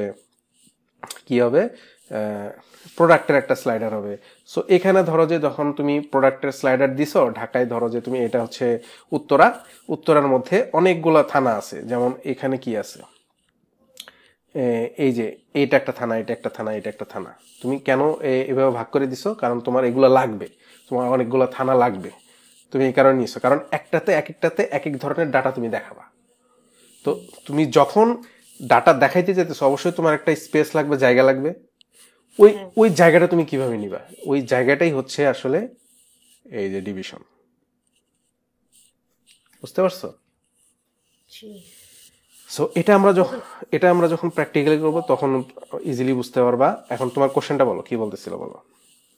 কি হবে, প্রোডাক্টের একটা স্লাইডার হবে। সো এখানে ধরো যে যখন তুমি প্রোডাক্টের স্লাইডার দিছো, ঢাকায় ধরো যে তুমি এটা হচ্ছে উত্তরার মধ্যে অনেকগুলো থানা আছে, যেমন এখানে কি আছে, এই যে এইটা একটা থানা, এটা একটা থানা, এটা একটা থানা। তুমি কেন এভাবে ভাগ করে দিছো? কারণ তোমার এগুলো লাগবে, তোমার অনেকগুলো থানা লাগবে, তুমি এই কারণে নিয়েছো, কারণ একটাতে এক এক ধরনের ডাটা তুমি দেখাবা। তো তুমি যখন ডাটা দেখাইতে যেতেছো অবশ্যই তোমার একটা স্পেস লাগবে, জায়গা লাগবে। ওই জায়গাটা তুমি কিভাবে নিবা? ওই জায়গাটাই হচ্ছে আসলে এই যে ডিভিশন। বুঝতে পারছো? সো এটা আমরা যখন প্র্যাকটিক্যালি করবো তখন ইজিলি বুঝতে পারবা। এখন তোমার কোশ্চেনটা বলো, কি বলতেছিল বলো।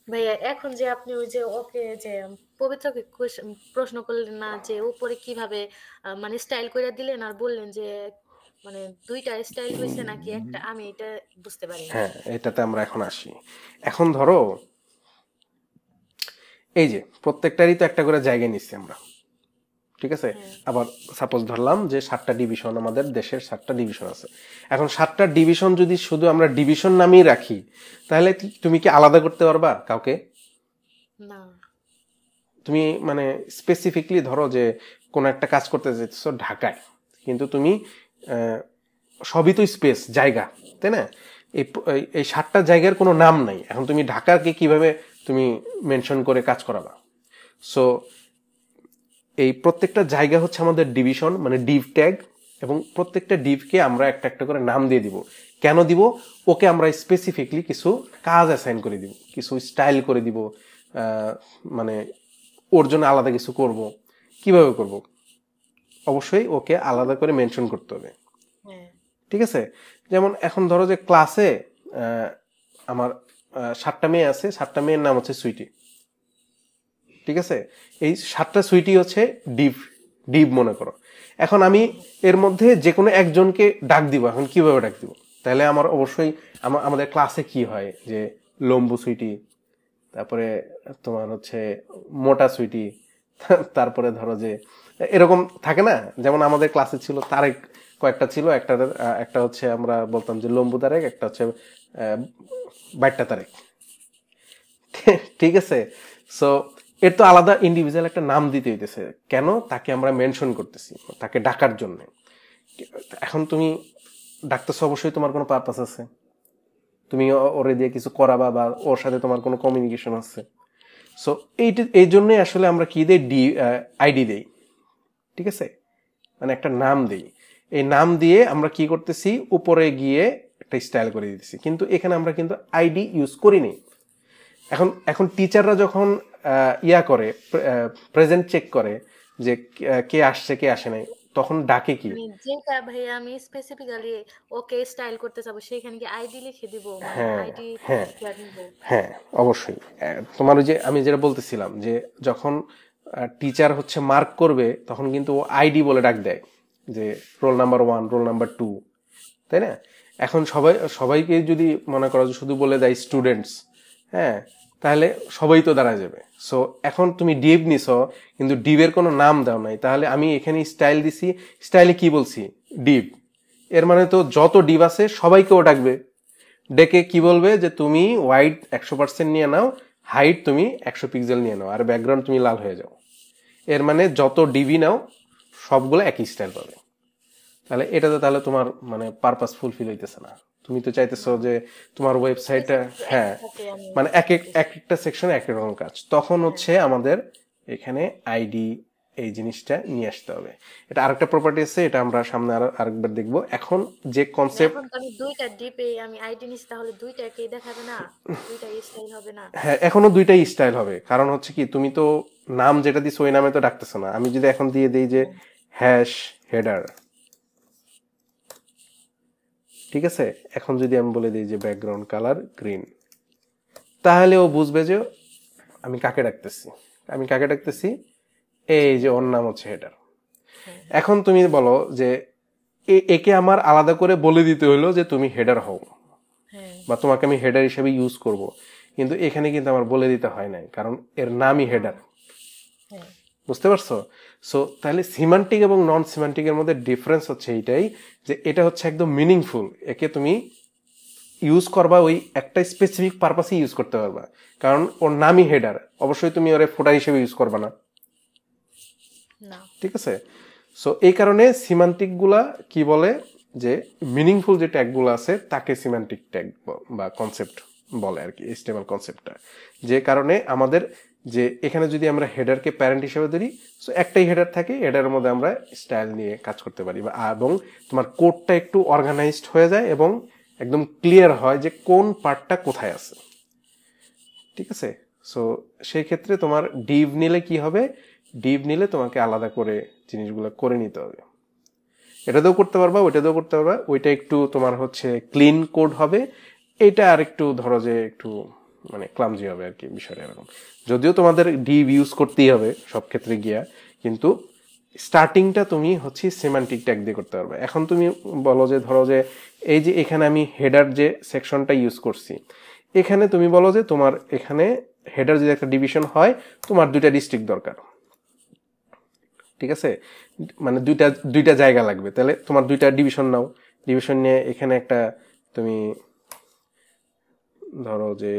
ভাইয়া এখন যে আপনি ওই যে ওকে যে পবিত্রকে প্রশ্ন করলেন না যে উপরে কিভাবে মানে স্টাইল করে দিলেন, আর বললেন যে মানে 2টা স্টাইল হয়েছে নাকি একটা, আমি এটা বুঝতে পারি না। হ্যাঁ, এটাতে আমরা এখন আসি। এখন ধরো এই যে প্রত্যেকটারই তো একটা করে জায়গা নিচ্ছি আমরা, ঠিক আছে? আবার সাপোজ ধরলাম যে 7টা ডিভিশন, আমাদের দেশের 7টা ডিভিশন আছে। এখন 7টা ডিভিশন যদি শুধু আমরা ডিভিশন নামেই রাখি, তাহলে তুমি কি আলাদা করতে পারবা কাউকে? না। তুমি মানে স্পেসিফিকলি ধরো যে কোনো একটা কাজ করতে চাইছো ঢাকায়, কিন্তু তুমি সবই তো স্পেস, জায়গা, তাই না? এই 7টা জায়গার কোনো নাম নাই। এখন তুমি ঢাকাকে কিভাবে তুমি মেনশন করে কাজ করাবা? সো এই প্রত্যেকটা জায়গা হচ্ছে আমাদের ডিভিশন, মানে ডিভ ট্যাগ, এবং প্রত্যেকটা ডিভকে আমরা একটা একটা করে নাম দিয়ে দিব। কেন দিব? ওকে আমরা স্পেসিফিকলি কিছু কাজ অ্যাসাইন করে দিব, কিছু স্টাইল করে দিব, মানে ওর জন্য আলাদা কিছু করব। কিভাবে করব? অবশ্যই ওকে আলাদা করে মেনশন করতে হবে, ঠিক আছে? যেমন এখন ধরো যে ক্লাসে আমার 7টা মেয়ে আছে, 7টা মেয়ের নাম হচ্ছে সুইটি, ঠিক আছে? এই 7টা সুইটি হচ্ছে ডিভ মনে করো। এখন আমি এর মধ্যে যে কোনো একজনকে ডাক দিব। এখন কিভাবে ডাক দিব? তাহলে আমার অবশ্যই আমাদের ক্লাসে কি হয় যে লম্বু সুইটি, তারপরে তোমার হচ্ছে মোটা সুইটি, তারপরে ধরো যে এরকম থাকে না। যেমন আমাদের ক্লাসে ছিল তারেক, কয়েকটা ছিল, একটা হচ্ছে আমরা বলতাম যে লম্বু তারেক, একটা হচ্ছে বাইট্টা তারেক, ঠিক আছে? সো এর তো আলাদা ইন্ডিভিজুয়াল একটা নাম দিতে হইতেছে। কেন? তাকে আমরা মেনশন করতেছি, তাকে ডাকার জন্য। এখন তুমি ডাকতেছো, অবশ্যই তোমার কোনো পারপাস আছে, তুমি ওরে দিয়ে কিছু করাবা বা ওর সাথে তোমার কোনো কমিউনিকেশন আছে। সো এই জন্যই আসলে আমরা কি দেই, আইডি দেই, ঠিক আছে? মানে একটা নাম দেই। এই নাম দিয়ে আমরা কি করতেছি, উপরে গিয়ে একটা স্টাইল করে দিতেছি, কিন্তু এখানে আমরা কিন্তু আইডি ইউজ করিনি। এখন টিচাররা যখন করে প্রেজেন্ট চেক করে যে কে আসছে কে আসে নাই, তখন ডাকে কি? মানে যেটা ভাইয়া আমি স্পেসিফিক্যালি ওকে স্টাইল করতে চাবো সেখানে কি আইডি লিখে দিব, মানে হ্যাঁ আইডি হ্যাঁ নিব? হ্যাঁ অবশ্যই। তোমার ওই যে আমি যেটা বলতেছিলাম যে যখন টিচার হচ্ছে মার্ক করবে তখন কিন্তু ও আইডি বলে ডাক দেয়, যে রোল নাম্বার 1, রোল নাম্বার 2, তাই না? এখন সবাইকে যদি মনে করো যে শুধু বলে দেয় স্টুডেন্টস, হ্যাঁ, তাহলে সবাই তো দাঁড়া যাবে। সো এখন তুমি ডিভ নিছো কিন্তু ডিভের কোনো নাম দাও নাই, তাহলে আমি এখানে স্টাইল দিছি, স্টাইলে কি বলছি? ডিভ। এর মানে তো যত ডিভ আছে সবাইকে ও ডাকবে, ডেকে কি বলবে যে তুমি হোয়াইট 100% নিয়ে নাও, হাইট তুমি 100 পিক্সেল নিয়ে নাও, আর ব্যাকগ্রাউন্ড তুমি লাল হয়ে যাও। এর মানে যত ডিভি নাও সবগুলো একই স্টাইল পাবে। তাহলে এটা তো তাহলে তোমার মানে পারপাস ফুলফিল হইতেছে না। তুমি তো চাইতেছো যে তোমার ওয়েবসাইটে, হ্যাঁ, মানে একটা সেকশনে এক রকম কাজ। তখন হচ্ছে আমাদের এখানে আইডি এই জিনিসটা নিয়ে আসতে হবে। এটা আরেকটা প্রপার্টি আছে, এটা আমরা সামনে আরেকবার দেখবো। এখন যে কনসেপ্ট, এখন তো আমি দুইটা ডিপে আমি আইডি নিছি, তাহলে দুইটাকেই দেখাবে না, দুইটা স্টাইল হবে না? হ্যাঁ, এখনো দুইটাই স্টাইল হবে, কারণ হচ্ছে কি তুমি তো নাম যেটা দিছো ওই নামে তো ডাকতেছো না। আমি যদি এখন দিয়ে দিই যে হ্যাশ হেডার, ঠিক আছে, এখন যদি আমি বলে দিই যে ব্যাকগ্রাউন্ড কালার গ্রিন, তাহলে ও বুঝবে যে আমি কাকে ডাকতেছি। আমি কাকে ডাকতেছি, এই যে ওর নাম হচ্ছে হেডার। এখন তুমি বলো যে একে আমার আলাদা করে বলে দিতে হলো যে তুমি হেডার হও, বা তোমাকে আমি হেডার হিসেবে ইউজ করব, কিন্তু এখানে কিন্তু আমার বলে দিতে হয় নাই, কারণ এর নামই হেডার। বুঝতে পারছো? সো তাহলে সিমান্টিক এবং নন সিমান্টিকের মধ্যে ডিফারেন্স হচ্ছে এইটাই, যে এটা হচ্ছে একদম মিনিংফুল, একে তুমি ইউজ করবা ওই একটা স্পেসিফিক পারপাসে ইউজ করতে পারবা, কারণ ওর নামই হেডার। অবশ্যই তুমি ওরে ফুটার হিসেবে ইউজ করবা না, ঠিক আছে? সো এই কারণে সিমান্টিক গুলা কি বলে, যে মিনিংফুল যে ট্যাগ গুলো আছে তাকে সিমান্টিক ট্যাগ বা কনসেপ্ট বলে আর কি, HTML কনসেপ্টটা। যে কারণে আমাদের যে এখানে যদি আমরা হেডারকে প্যারেন্ট হিসেবে ধরি, সো একটাই হেডার থাকে, হেডারের মধ্যে আমরা স্টাইল নিয়ে কাজ করতে পারি, এবং তোমার কোডটা একটু অর্গানাইজড হয়ে যায় এবং একদম ক্লিয়ার হয় যে কোন পার্টটা কোথায় আছে, ঠিক আছে? সো সেই ক্ষেত্রে তোমার ডিভ নিলে কি হবে, ডিভ নিলে তোমাকে আলাদা করে জিনিসগুলো করে নিতে হবে। এটাতেও করতে পারবা, ওইটাতেও করতে পারবা, ওইটা একটু তোমার হচ্ছে ক্লিন কোড হবে, এটা আর একটু ধরো যে একটু মানে ক্লামজি হবে আর কি, বিষয়টা এরকম। যদিও তোমাদের ডিভ ইউজ করতেই হবে সব ক্ষেত্রে গিয়া, কিন্তু স্টার্টিংটা তুমি হচ্ছে সিমান্টিক ট্যাগ দিয়ে করতে পারবে। এখন তুমি বলো যে ধরো যে এই যে এখানে আমি হেডার যে সেকশনটা ইউজ করছি, এখানে তুমি বলো যে তোমার এখানে হেডার যদি একটা ডিভিশন হয়, তোমার 2টা ডিস্ট্রিক্ট দরকার, ঠিক আছে? মানে দুইটা জায়গা লাগবে, তাহলে তোমার 2টা ডিভিশন নাও। ডিভিশন নিয়ে এখানে একটা তুমি ধরো যে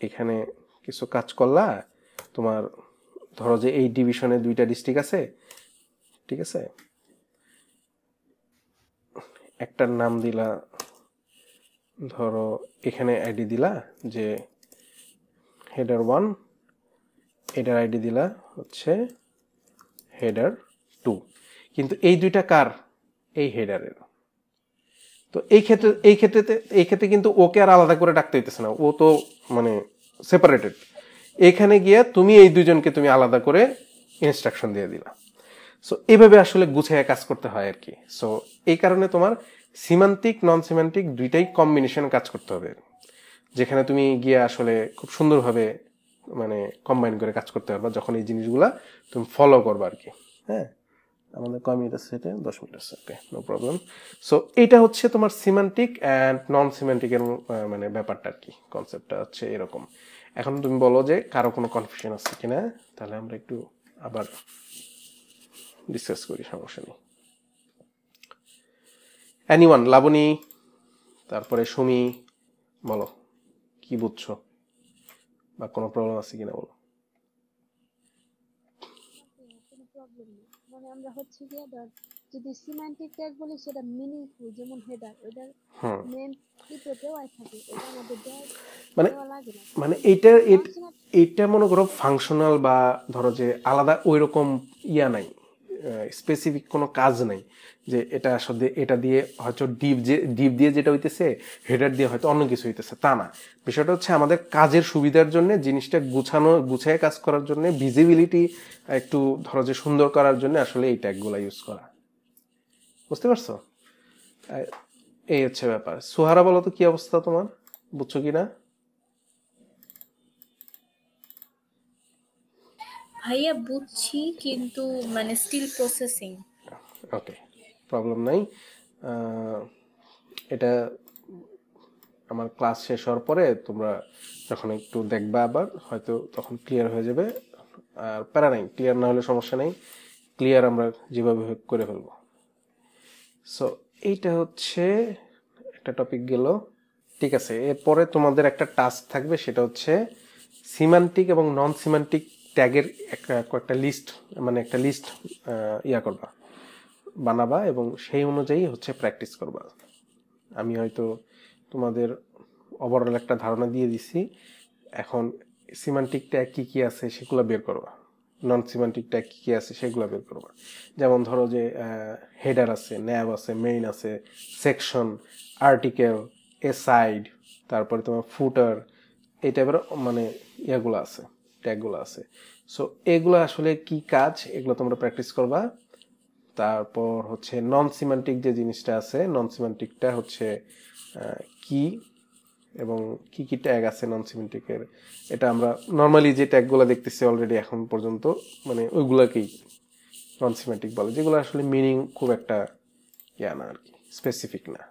এখানে কিছু কাজ করলা, তোমার ধরো যে এই ডিভিশনে 2টা ডিস্ট্রিক্ট আছে, ঠিক আছে? একটার নাম দিলা, ধরো এখানে আইডি দিলা যে হেডার 1, এটার আইডি দিলা হচ্ছে হেডার 2, কিন্তু এই 2টা কার? এই হেডারের। তো এই ক্ষেত্রে কিন্তু ওকে আর আলাদা করে ডাকতে হইতেছে না, ও তো মানে সেপারেটেড। এখানে গিয়ে তুমি এই দুজনকে তুমি আলাদা করে ইনস্ট্রাকশন দিয়ে দিলা। সো এইভাবে আসলে গুছিয়ে কাজ করতে হয় আর কি। সো এই কারণে তোমার সিমান্টিক নন সিমান্টিক দুইটাই কম্বিনেশন কাজ করতে হবে, যেখানে তুমি গিয়ে আসলে খুব সুন্দরভাবে মানে কম্বাইন করে কাজ করতে পারবা যখন এই জিনিসগুলা তুমি ফলো করবা আর কি। হ্যাঁ, আমাদের কয় মিনিট আছে? 10 মিনিট আছে, ওকে, নো প্রবলেম। সো এটা হচ্ছে তোমার সিমান্টিক অ্যান্ড নন সিমান্টিকের মানে ব্যাপারটা আর কি, কনসেপ্টটা হচ্ছে এরকম। এখন তুমি বলো যে কারো কোনো কনফিউশন আছে কিনা, তাহলে আমরা একটু আবার ডিসকাস করি, সমস্যা নেই। এনিওয়ান, লাবণী, তারপরে সুমি, বলো কি বুঝছো বা কোনো প্রবলেম আছে কিনা বলো। কোনো প্রবলেম নেই, মানে আমরা হচ্ছে কি যদি সিম্যান্টিক ট্যাগ বলি সেটা মিনিংফুল, যেমন হেডার, ওইটার মেন চিত্রতেও আই থাকে, এটা আমাদের মানে দেওয়া লাগে না। মানে এটা মনে করো ফাংশনাল বা ধরো যে আলাদা ওইরকম ইয়া নাই, স্পেসিফিক কোনো কাজ নাই যে এটা আসলে এটা দিয়ে হয়তো ডিপ দিয়ে যেটা হইতেছে হেডার দিয়ে হয়তো অন্য কিছু হইতেছে, তা না। বিষয়টা হচ্ছে আমাদের কাজের সুবিধার জন্য, জিনিসটা গুছায় কাজ করার জন্য, ভিজিবিলিটি একটু ধরো যে সুন্দর করার জন্য আসলে এই ট্যাগগুলো ইউজ করা। বুঝতে পারছো? এই হচ্ছে ব্যাপার। সুহারা, বলো তো কি অবস্থা তোমার, বুঝছো কিনা? ভাইয়া বুঝছি, কিন্তু মানে স্টিল প্রসেসিং। ওকে, প্রবলেম নাই। এটা আমার ক্লাস শেষ হওয়ার পরে তোমরা যখন একটু দেখবা আবার হয়তো তখন ক্লিয়ার হয়ে যাবে। আর প্যারা নাই, ক্লিয়ার না হলে সমস্যা নেই, ক্লিয়ার আমরা যেভাবে হোক করে ফেলবো। সো এইটা হচ্ছে একটা টপিক গেল। ঠিক আছে, এরপরে তোমাদের একটা টাস্ক থাকবে, সেটা হচ্ছে সিমান্টিক এবং নন সিমান্টিক ট্যাগের একটা লিস্ট, মানে একটা লিস্ট করবা, বানাবা এবং সেই অনুযায়ী হচ্ছে প্র্যাকটিস করবা। আমি হয়তো তোমাদের ওভারঅল একটা ধারণা দিয়ে দিছি, এখন সিমান্টিক ট্যাগ কি কি আছে সেগুলো বের করবা, নন সিমান্টিক ট্যাগ কি কি আছে সেগুলো বের করবা। যেমন ধরো যে হেডার আছে, ন্যাব আছে, মেইন আছে, সেকশন, আর্টিকেল, এসাইড, তারপরে তোমার ফুটার, এই টাইপের মানে ইয়াগুলো আছে, ট্যাগগুলো আছে। সো এগুলো আসলে কি কাজ, এগুলো তোমরা প্র্যাকটিস করবা। তারপর হচ্ছে নন সিমান্টিক যে জিনিসটা আছে, নন সিমান্টিকটা হচ্ছে কি এবং কি কি ট্যাগ আছে নন সিমেন্টিকের, এটা আমরা নর্মালি যে ট্যাগগুলো দেখতেছি অলরেডি এখন পর্যন্ত, মানে ওইগুলাকেই নন সিমেন্টিক বলে, যেগুলো আসলে মিনিং খুব একটা না আর কি, স্পেসিফিক না।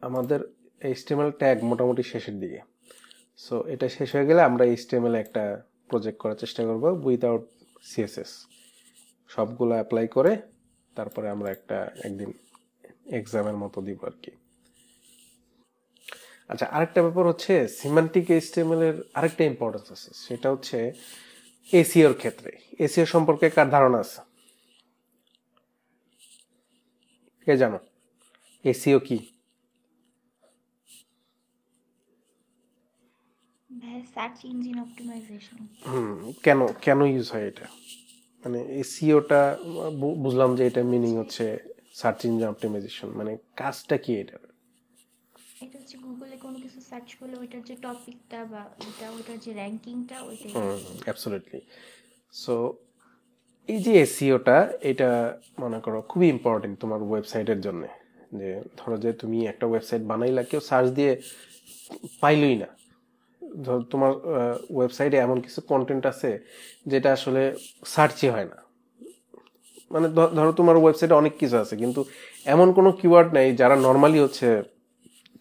আমাদের HTML ট্যাগ মোটামুটি শেষের দিকে। সো এটা শেষ হয়ে গেলে আমরা HTML একটা প্রজেক্ট করার চেষ্টা করব উইদাউট CSS, সবগুলো অ্যাপ্লাই করে তারপরে আমরা একদিন এক্সামের মতো দিব আর কি। আচ্ছা, আরেকটা ব্যাপার হচ্ছে সিমান্টিক HTML এর আরেকটা ইম্পর্টেন্স আছে, সেটা হচ্ছে এসইওর ক্ষেত্রে। এসইও সম্পর্কে কার ধারণা আছে? কে জানো এসইও কি? Search engine optimisation. কেন ইউজ হয় এটা? মানে এসইওটা বুঝলাম যে এটা মিনিং হচ্ছে সার্চ ইঞ্জিন অপটিমাইজেশন, মানে কাজটা কি এটা? এটা হচ্ছে গুগলে কোনো কিছু সার্চ করলে ওইটার যে টপিকটা বা ওইটার যে র্যাঙ্কিংটা ওইটাই। অ্যাবসলিউটলি। সো এই যে এসইওটা, এটা মনে করো খুবই ইম্পর্টেন্ট তোমার ওয়েবসাইটের জন্য। যে ধরো যে তুমি একটা ওয়েবসাইট বানাইলা, কেউ সার্চ দিয়ে পাইলই না, ধরো তোমার ওয়েবসাইটে এমন কিছু কন্টেন্ট আছে যেটা আসলে সার্চই হয় না, মানে ধরো তোমার ওয়েবসাইটে অনেক কিছু আছে কিন্তু এমন কোনো কিওয়ার্ড নাই যারা নর্মালি হচ্ছে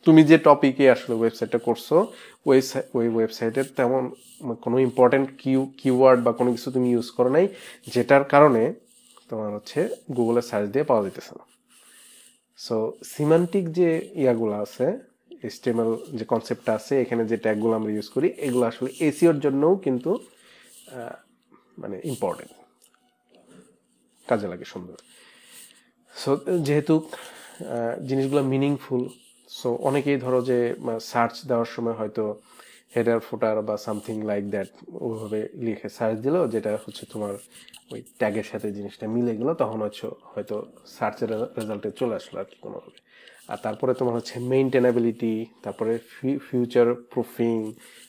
তুমি যে টপিকে আসলে ওয়েবসাইটটা করছো ওই ওয়েবসাইটের তেমন কোনো ইম্পর্টেন্ট কিওয়ার্ড বা কোনো কিছু তুমি ইউজ করো নাই, যেটার কারণে তোমার হচ্ছে গুগলে সার্চ দিয়ে পাওয়া যেতেছে না। সো সিমান্টিক যে ইয়াগুলো আছে, HTML যে কনসেপ্টটা আছে, এখানে যে ট্যাগগুলো আমরা ইউজ করি, এগুলো আসলে এসইওর জন্যও কিন্তু মানে ইম্পর্টেন্ট, কাজে লাগে সুন্দর। সো যেহেতু জিনিসগুলো মিনিংফুল, সো অনেকেই ধরো যে সার্চ দেওয়ার সময় হয়তো হেডার ফুটার বা সামথিং লাইক দ্যাট ওইভাবে লিখে সার্চ দিল, যেটা হচ্ছে তোমার ওই ট্যাগের সাথে জিনিসটা মিলে গেলো, তখন হয়তো সার্চের রেজাল্টে চলে আসলো আর কি কোনোভাবে। আর তারপরে তোমার হচ্ছে মেইনটেনেবিলিটি, তারপরে ফিউচার প্রুফিং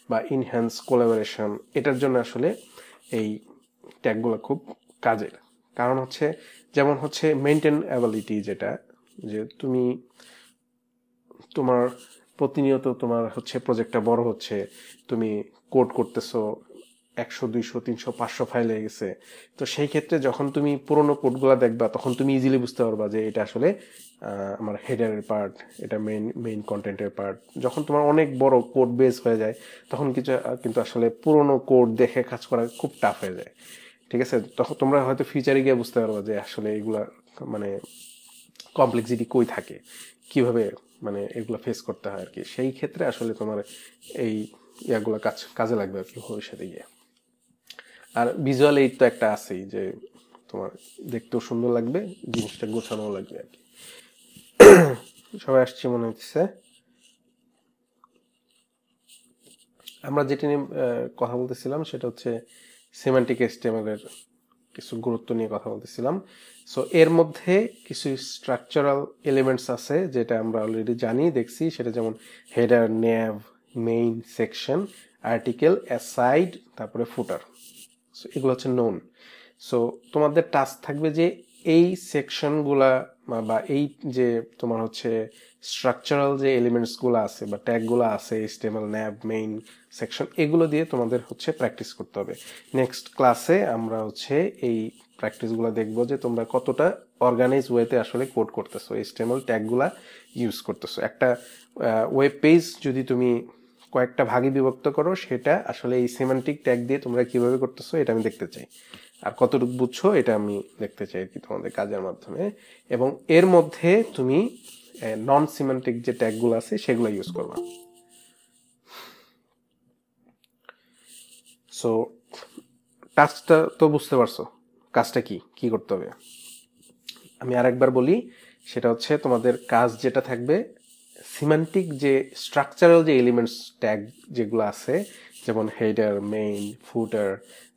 বা ইনহ্যান্স কোলাবোরেশন, এটার জন্য আসলে এই ট্যাগগুলো খুব কাজের। কারণ হচ্ছে যেমন হচ্ছে মেইনটেনেবিলিটি, যেটা যে তুমি তোমার প্রতিনিয়ত তোমার হচ্ছে প্রজেক্টটা বড় হচ্ছে, তুমি কোড করতেছো 100, 200, 300, 500 ফাইল হয়ে গেছে, তো সেই ক্ষেত্রে যখন তুমি পুরোনো কোডগুলো দেখবা তখন তুমি ইজিলি বুঝতে পারবা যে এটা আসলে আমার হেডারের পার্ট, এটা মেইন কন্টেন্টের পার্ট। যখন তোমার অনেক বড় কোড বেস হয়ে যায় তখন কিন্তু আসলে পুরোনো কোড দেখে কাজ করা খুব টাফ হয়ে যায়। ঠিক আছে, তখন তোমরা হয়তো ফিউচারে গিয়ে বুঝতে পারবা যে আসলে এগুলা মানে কমপ্লেক্সিটি কই থাকে, কিভাবে মানে এগুলো ফেস করতে হয় আর কি। সেই ক্ষেত্রে আসলে তোমার এই ইয়াগুলো কাজে লাগবে আর কি ভবিষ্যতে গিয়ে। আর ভিজুয়াল এইড তো একটা আছেই, যে তোমার দেখতেও সুন্দর লাগবে, জিনিসটা গোছানো লাগবে আর কি। সবাই আসছে মনে হচ্ছে। আমরা যেটা নিয়ে কথা বলতেছিলাম সেটা হচ্ছে সিম্যান্টিক HTML এর কিছু গুরুত্ব নিয়ে কথা বলতেছিলাম। সো এর মধ্যে কিছু স্ট্রাকচারাল এলিমেন্টস আছে যেটা আমরা অলরেডি জানি, দেখছি, সেটা যেমন header, nav, main, section, article, aside, তারপরে ফুটার। সো এগুলো হচ্ছে নোন। সো তোমাদের টাস্ক থাকবে যে এই সেকশনগুলা বা এই যে তোমার হচ্ছে স্ট্রাকচারাল যে এলিমেন্টসগুলো আছে বা ট্যাগগুলো আছে, HTML, ন্যাভ, মেইন, সেকশন, এগুলো দিয়ে তোমাদের হচ্ছে প্র্যাকটিস করতে হবে। নেক্সট ক্লাসে আমরা হচ্ছে এই প্র্যাকটিসগুলো দেখবো যে তোমরা কতটা অর্গানাইজ ওয়েতে আসলে কোড করতেছো, HTML ট্যাগগুলা ইউজ করতেছো। একটা ওয়েব পেজ যদি তুমি কয়েকটা ভাগে বিভক্ত করো, সেটা আসলে এই সিম্যান্টিক ট্যাগ দিয়ে তোমরা কিভাবে করতেছো এটা আমি দেখতে চাই, আর কতটুকু বুঝছো এটা আমি দেখতে চাই আর কি তোমাদের কাজের মাধ্যমে। এবং এর মধ্যে তুমি নন সিম্যান্টিক যে ট্যাগগুলো আছে সেগুলো ইউজ করবা। সো টাস্কটা তো বুঝতে পারছো, কাজটা কি কি করতে হবে। আমি আরেকবার বলি, সেটা হচ্ছে তোমাদের কাজ যেটা থাকবে, সিম্যান্টিক যে স্ট্রাকচারাল যে এলিমেন্টস ট্যাগ যেগুলো আছে, যেমন হেডার, মেইন, ফুটার,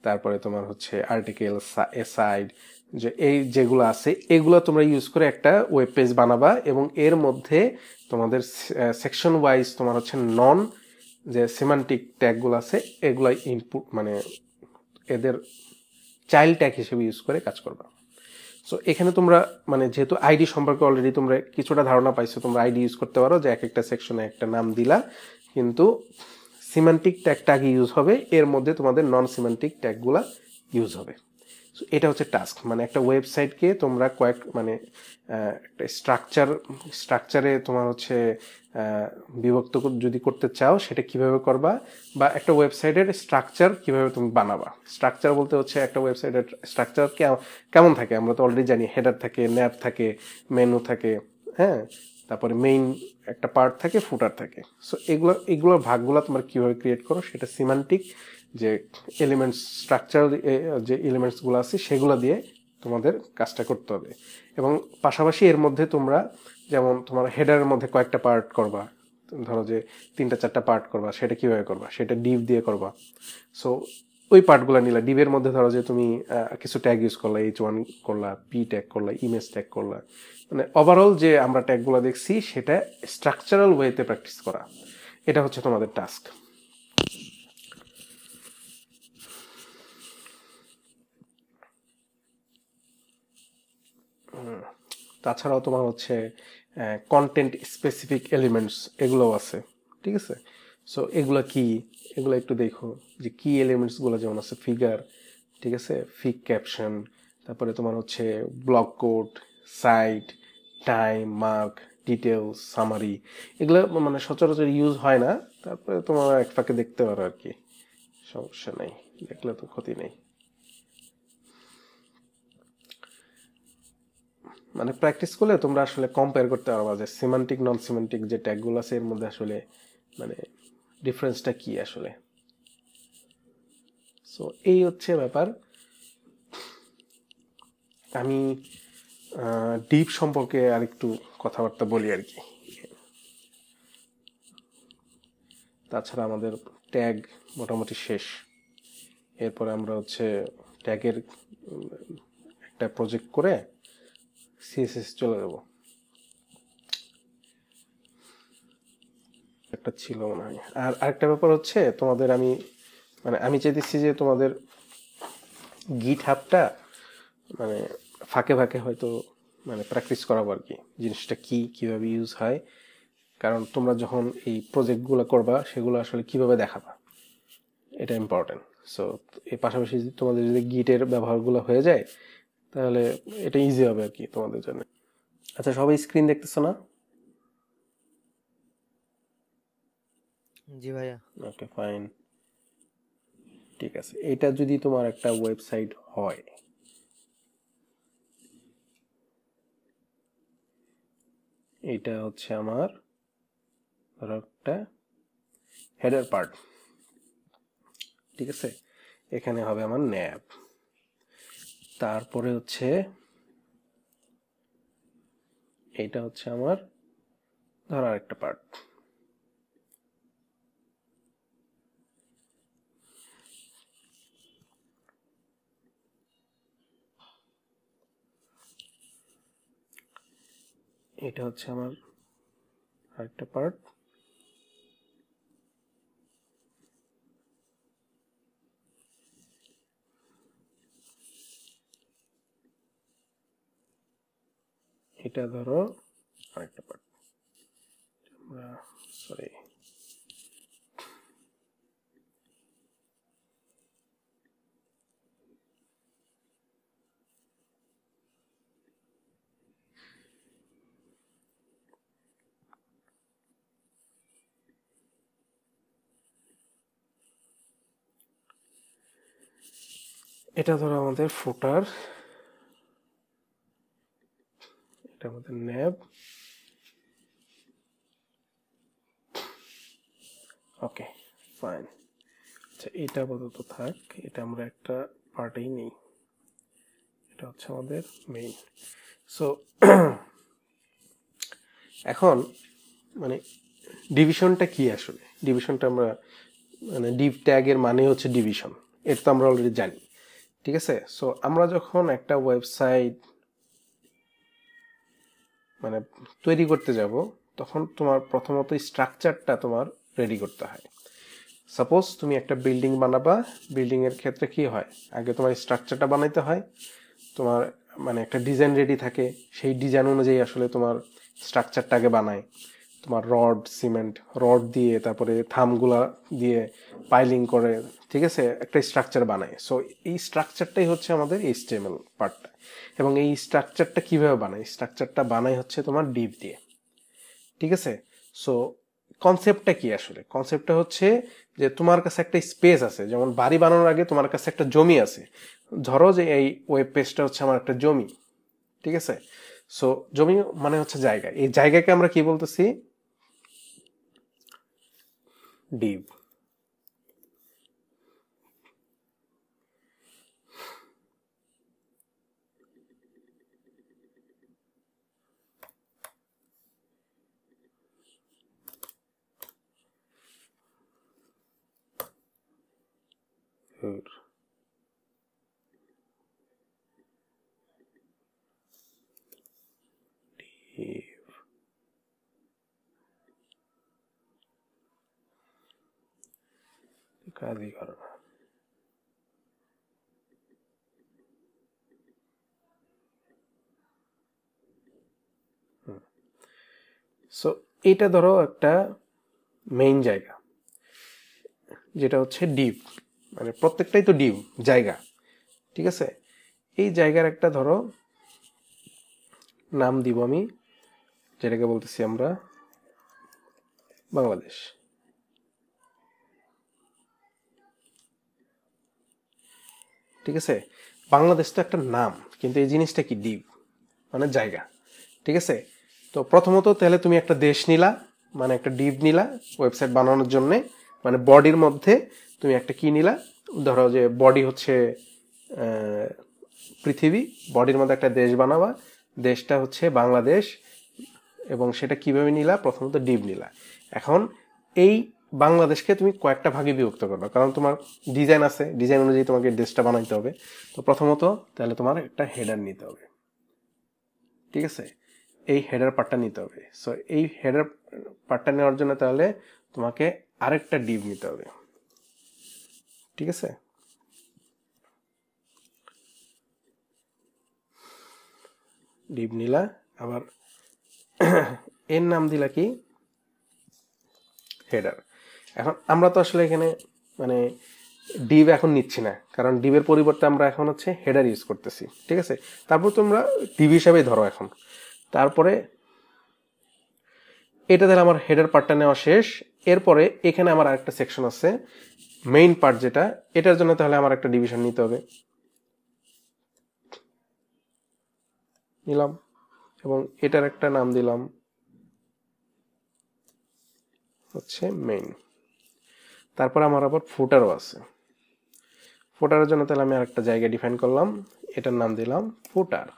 তারপরে তোমার হচ্ছে আর্টিকেল, অ্যাসাইড, যে এই যেগুলো আছে এগুলো তোমরা ইউজ করে একটা ওয়েব পেজ বানাবা। এবং এর মধ্যে তোমাদের সেকশন ওয়াইজ তোমার হচ্ছে নন যে সিম্যান্টিক ট্যাগগুলো আছে এগুলো ইনপুট মানে এদের চাইল্ড ট্যাগ হিসেবে ইউজ করে কাজ করবা। সো এখানে তোমরা মানে যেহেতু আইডি সম্পর্কে অলরেডি তোমরা কিছুটা ধারণা পাইছো, তোমরা আইডি ইউজ করতে পারো যে এক একটা সেকশনে একটা নাম দিলা, কিন্তু সিম্যান্টিক ট্যাগটা আগে ইউজ হবে, এর মধ্যে তোমাদের নন সিম্যান্টিক ট্যাগগুলা ইউজ হবে। সো এটা হচ্ছে টাস্ক। মানে একটা ওয়েবসাইটকে তোমরা মানে একটা স্ট্রাকচারে তোমার হচ্ছে বিভক্ত যদি করতে চাও সেটা কিভাবে করবা, বা একটা ওয়েবসাইটের স্ট্রাকচার কিভাবে তুমি বানাবা। স্ট্রাকচার বলতে হচ্ছে একটা ওয়েবসাইটের স্ট্রাকচার কেমন থাকে আমরা তো অলরেডি জানি, হেডার থাকে, ন্যাভ থাকে, মেনু থাকে, হ্যাঁ, তারপরে মেইন একটা পার্ট থাকে, ফুটার থাকে। সো এগুলোর ভাগগুলো তোমরা কিভাবে ক্রিয়েট করো সেটা সিম্যান্টিক যে এলিমেন্টস, স্ট্রাকচারাল যে এলিমেন্টসগুলো আছে সেগুলো দিয়ে তোমাদের কাজটা করতে হবে। এবং পাশাপাশি এর মধ্যে তোমরা যেমন তোমার হেডারের মধ্যে কয়েকটা পার্ট করবা, ধরো যে 3-4টা পার্ট করবা, সেটা কিভাবে করবা, সেটা ডিভ দিয়ে করবা। সো ওই পার্টগুলো নিলা। ডিভের মধ্যে ধরো যে তুমি কিছু ট্যাগ ইউজ করলা, H1 করলা, P ট্যাগ করলা, ইমেজ ট্যাগ করলা, মানে ওভারঅল যে আমরা ট্যাগগুলো দেখছি সেটা স্ট্রাকচারাল ওয়েতে প্র্যাকটিস করা, এটা হচ্ছে তোমাদের টাস্ক। তাছাড়াও তোমার হচ্ছে কন্টেন্ট স্পেসিফিক এলিমেন্টস এগুলোও আছে, ঠিক আছে। সো এগুলো কি, এগুলো একটু দেখো যে কি এলিমেন্টসগুলো যেমন আছে, ফিগার, ঠিক আছে, ফিগ ক্যাপশন, তারপরে তোমার হচ্ছে blockquote, cite, time, mark, details, summary, এগুলো মানে সচরাচর ইউজ হয় না, তারপরে তোমার এক ফাঁকে দেখতে পারো আর কি, সমস্যা নেই, দেখলে তো ক্ষতি নেই। মানে প্র্যাকটিস করলে তোমরা আসলে কম্পেয়ার করতে পারবা যে সিম্যান্টিক নন সিম্যান্টিক যে ট্যাগগুলো আছে এর মধ্যে আসলে মানে ডিফারেন্সটা কি আসলে। সো এই হচ্ছে ব্যাপার। আমি ডিপ সম্পর্কে আরেকটু কথাবার্তা বলি আর কি। তাছাড়া আমাদের ট্যাগ মোটামুটি শেষ। এরপরে আমরা হচ্ছে ট্যাগের একটা প্রজেক্ট করে সিএসএস চলে যাব। একটা ছিল মনে হয়। আর আরেকটা ব্যাপার হচ্ছে তোমাদের আমি চাইতেছি যে তোমাদের গিট হাবটা মানে ফাঁকে ফাঁকে হয়তো মানে প্র্যাকটিস করাবো আর কি, জিনিসটা কিভাবে ইউজ হয়। কারণ তোমরা যখন এই প্রজেক্টগুলো করবা সেগুলো আসলে কিভাবে দেখাবা এটা ইম্পর্টেন্ট। সো এর পাশাপাশি তোমাদের যদি গিটের ব্যবহারগুলো হয়ে যায় তাহলে এটা ইজি হবে আর কি তোমাদের জন্য। আচ্ছা, সবাই স্ক্রিন দেখতেছো না? জি ভাইয়া। ওকে, ফাইন, ঠিক আছে। এটা যদি তোমার একটা ওয়েবসাইট হয়, এটা হচ্ছে আমার ধরো একটা হেডার পার্ট, ঠিক আছে। এখানে হবে আমার ন্যাব, তারপরে হচ্ছে এইটা হচ্ছে আমার ধরো আরেকটা পার্ট, এটা হচ্ছে আমার আরেকটা পার্ট। এটা ধরো আরেকটা পার্ট। আমরা সরি এটা ধরো আমাদের ফুটার, এটা আমাদের ন্যাব। Okay fine. আচ্ছা এটা আপাতত থাক, এটা আমরা একটা পার্টেই নেই। এটা হচ্ছে আমাদের মেইন। সো এখন মানে ডিভিশনটা কি আসলে? ডিভিশনটা আমরা মানে ডিভ ট্যাগের মানে হচ্ছে ডিভিশন, এটা তো আমরা অলরেডি জানি, ঠিক আছে। সো আমরা যখন একটা ওয়েবসাইট মানে তৈরি করতে যাব তখন তোমার প্রথমত স্ট্রাকচারটা তোমার রেডি করতে হয়। সাপোজ তুমি একটা বিল্ডিং বানাবা, বিল্ডিং এর ক্ষেত্রে কি হয়, আগে তোমার স্ট্রাকচারটা বানাইতে হয়, তোমার মানে একটা ডিজাইন রেডি থাকে, সেই ডিজাইন অনুযায়ী আসলে তোমার স্ট্রাকচারটা আগে বানায়, তোমার রড সিমেন্ট রড দিয়ে তারপরে থামগুলা দিয়ে পাইলিং করে, ঠিক আছে, একটা স্ট্রাকচার বানায়। সো এই স্ট্রাকচারটাই হচ্ছে আমাদের HTML পার্টটা। এবং এই স্ট্রাকচারটা কিভাবে বানায়? স্ট্রাকচারটা বানায় হচ্ছে তোমার ডিভ দিয়ে, ঠিক আছে। সো কনসেপ্টটা কি আসলে? কনসেপ্টটা হচ্ছে যে তোমার কাছে একটা স্পেস আছে, যেমন বাড়ি বানানোর আগে তোমার কাছে একটা জমি আছে। ধরো যে এই ওয়েব পেজটা হচ্ছে আমার একটা জমি, ঠিক আছে। সো জমি মানে হচ্ছে জায়গা, এই জায়গাকে আমরা কি বলতেছি? ডিভ। কাজই করো না। সো এটা ধরো একটা মেইন জায়গা, যেটা হচ্ছে ডিভ, মানে প্রত্যেকটাই তো ডিভ জায়গা, ঠিক আছে। এই জায়গার একটা ধরো নাম দিব আমি, যেটাকে বলতেছি আমরা বাংলাদেশ, ঠিক আছে। বাংলাদেশ তো একটা নাম, কিন্তু এই জিনিসটা কি? ডিভ মানে জায়গা, ঠিক আছে। তো প্রথমত তাহলে তুমি একটা দেশ নিলা, মানে একটা ডিভ নিলা ওয়েবসাইট বানানোর জন্য, মানে বডির মধ্যে তুমি একটা কি নিলা, ধরো যে বডি হচ্ছে পৃথিবী, বডির মধ্যে একটা দেশ বানাবা, দেশটা হচ্ছে বাংলাদেশ, এবং সেটা কিভাবে নিলা? প্রথমত ডিভ নিলা। এখন এই বাংলাদেশকে তুমি কয়েকটা ভাগে বিভক্ত করবে, কারণ তোমার ডিজাইন আছে, ডিজাইন অনুযায়ী তোমাকে দেশটা বানাইতে হবে। তো প্রথমত তাহলে তোমার একটা হেডার নিতে হবে, ঠিক আছে, এই হেডার পার্টটা নিতে হবে। সো এই হেডার পার্টটা নেওয়ার জন্য তাহলে তোমাকে আরেকটা ডিভ নিতে হবে, ঠিক আছে। ডিভ নিলা, আবার এর নাম দিলা কি? হেডার। এখন আমরা তো আসলে এখানে মানে ডিভ এখন নিচ্ছি না, কারণ ডিভের পরিবর্তে আমরা এখন হচ্ছে হেডার ইউজ করতেছি, ঠিক আছে। তারপর তোমরা ডিভ হিসাবে ধরো এখন। তারপরে এটা তাহলে আমার হেডার পার্টটা নেওয়া শেষ। এরপরে এখানে আমার আরেকটা সেকশন আছে মেইন পার্ট, যেটা এটার জন্য তাহলে আমার একটা ডিভিশন নিতে হবে, নিলাম, এবং এটার একটা নাম দিলাম হচ্ছে মেইন। তারপর আমার আবার ফুটারও আছে, ফুটারের জন্য তাহলে আমি আরেকটা জায়গা ডিফাইন করলাম, এটার নাম দিলাম ফুটার।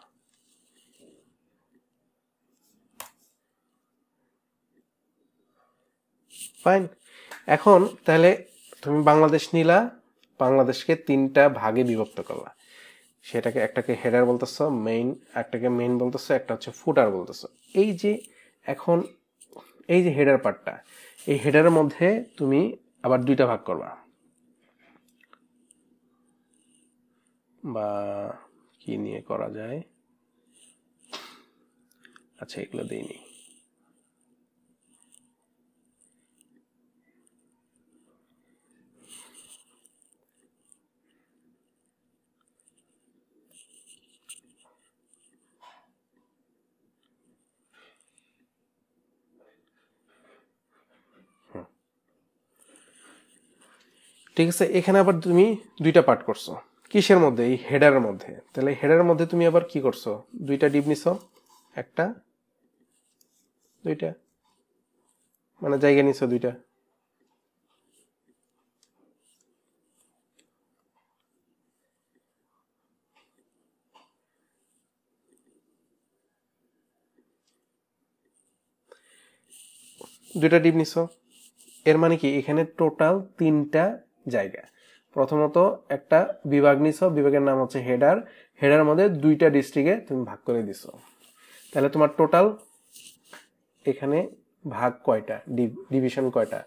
ফাইন। এখন তাহলে তুমি বাংলাদেশ নিলা, বাংলাদেশকে 3টা ভাগে বিভক্ত করলা, সেটাকে একটাকে হেডার বলতেছো, মেইন একটাকে মেইন বলতেছো, একটা হচ্ছে ফুটার বলতেছো। এই যে এখন এই যে হেডার পার্টটা, এই হেডারের মধ্যে তুমি আবার দুইটা ভাগ করবা, বা কি নিয়ে করা যায়, আচ্ছা এগুলো দেইনি। ঠিক আছে, এখানে আবার তুমি দুইটা পার্ট করছো কিসের মধ্যে, এই হেডারের মধ্যে। তাহলে হেডারের মধ্যে তুমি আবার কি করছো, দুইটা ডিপ নিছো, একটা দুইটা, মানে জায়গা নিছো দুইটা। দুইটা ডিপ নিছো, এর মানে কি এখানে টোটাল তিনটা জায়গা। প্রথমত একটা বিভাগ নিছো, বিভাগের নাম হচ্ছে হেডার, হেডার মধ্যে দুইটা ডিস্ট্রিক্টে তুমি ভাগ করে দিছো। তাহলে তোমার টোটাল এখানে ভাগ কয়টা, ডিভিশন কয়টা,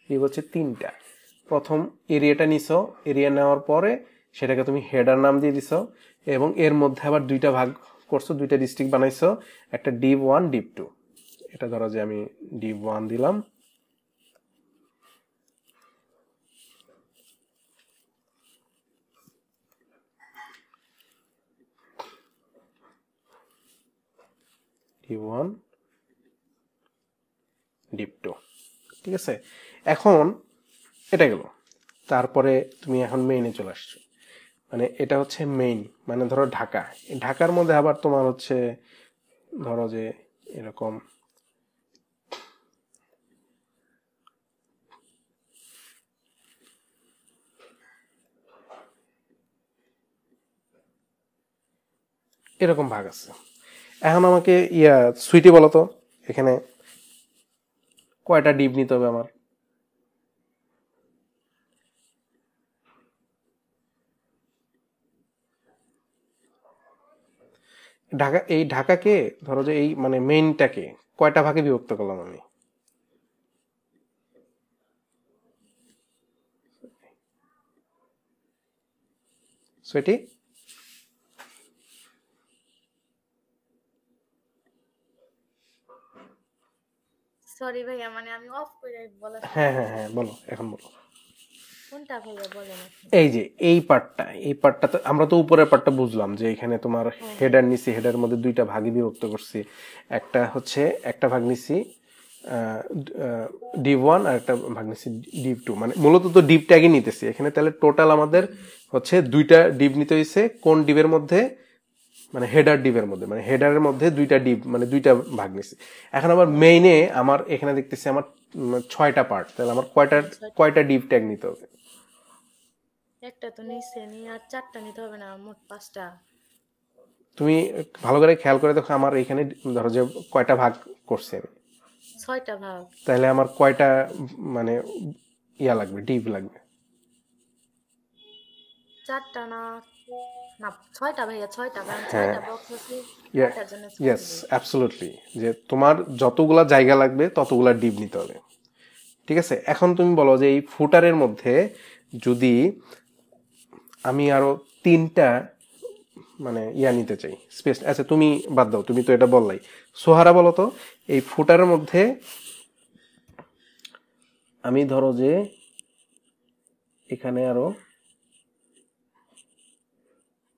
ডিভ হচ্ছে তিনটা। প্রথম এরিয়াটা নিছো, এরিয়া নেওয়ার পরে সেটাকে তুমি হেডার নাম দিয়ে দিছো, এবং এর মধ্যে আবার দুইটা ভাগ করছো, দুইটা ডিস্ট্রিক্ট বানাইছো, একটা ডিভ 1 ডিভ 2। এটা ধরো যে আমি ডিভ 1 দিলাম, ডিভ 1 ডিভ 2। ঠিক আছে, এখন এটা গেল। তারপরে তুমি এখন মেইনে চলে আসছো, মানে এটা হচ্ছে মেইন, মানে ধরো ঢাকা, ঢাকার মধ্যে আবার তোমার হচ্ছে ধরো যে এরকম এরকম ভাগ আছে। এখন আমাকে সুইটি বলো তো, এখানে কয়টা ডিপ নিতে হবে আমার? ঢাকা, এই ঢাকাকে ধরো যে এই মানে মেইনটাকে কয়টা ভাগে বিভক্ত করলাম আমি? সুইটি সরি ভাইয়া, মানে আমি অফ করে বলা হ্যাঁ হ্যাঁ হ্যাঁ বলো, এখন বলো। কোনটা ভাইয়া বলেন আপনি? এই যে এই পার্টটা তো আমরা তো উপরের পার্টটা বুঝলাম, যে এখানে তোমার হেডার নিছি, হেডার মধ্যে দুইটা ভাগে বিভক্ত করছি, একটা হচ্ছে একটা ভাগ নিছি ডিভ 1 আর একটা ভাগ নিছি ডিভ 2, মানে মূলত তো ডিভটা আগে নিতেছি এখানে। তাহলে টোটাল আমাদের হচ্ছে দুইটা ডিভ নিতে হয়েছে, কোন ডিভের মধ্যে, মানে হেডার ডিভের মধ্যে, মানে হেডারের মধ্যে দুইটা ডিভ, মানে দুইটা ভাগ নিছি। এখন আবার মেইনে আমার এখানে দেখতেছি আমার 6টা পার্ট, তাহলে আমার কয়টা ডিভ ট্যাগ নিতে হবে? একটা তো নিচে নি, আর 4টা নিতে হবে না, মোট 5টা। তুমি ভালো করে খেয়াল করে দেখো আমার এখানে ধরো যে কয়টা ভাগ করছি আমি, 6টা ভাগ। তাহলে আমার কয়টা মানে লাগবে, ডিভ লাগবে? 4টা না, না 6টা ভাইয়া, 6টা, কারণ হ্যাঁ 6টা বক্স আছে, 6টার জন্য 6 ইয়েস দিবে। অ্যাবসলিউটলি, যে তোমার যতগুলা জায়গা লাগবে ততগুলা ডিভ নিতে হবে। ঠিক আছে, এখন তুমি বলো যে এই ফুটারের মধ্যে যদি আমি আরো 3টা মানে নিতে চাই স্পেস, আচ্ছা তুমি বাদ দাও, তুমি তো এটা বললাই। সোহারা বলো তো, এই ফুটারের মধ্যে আমি ধরো যে এখানে আরো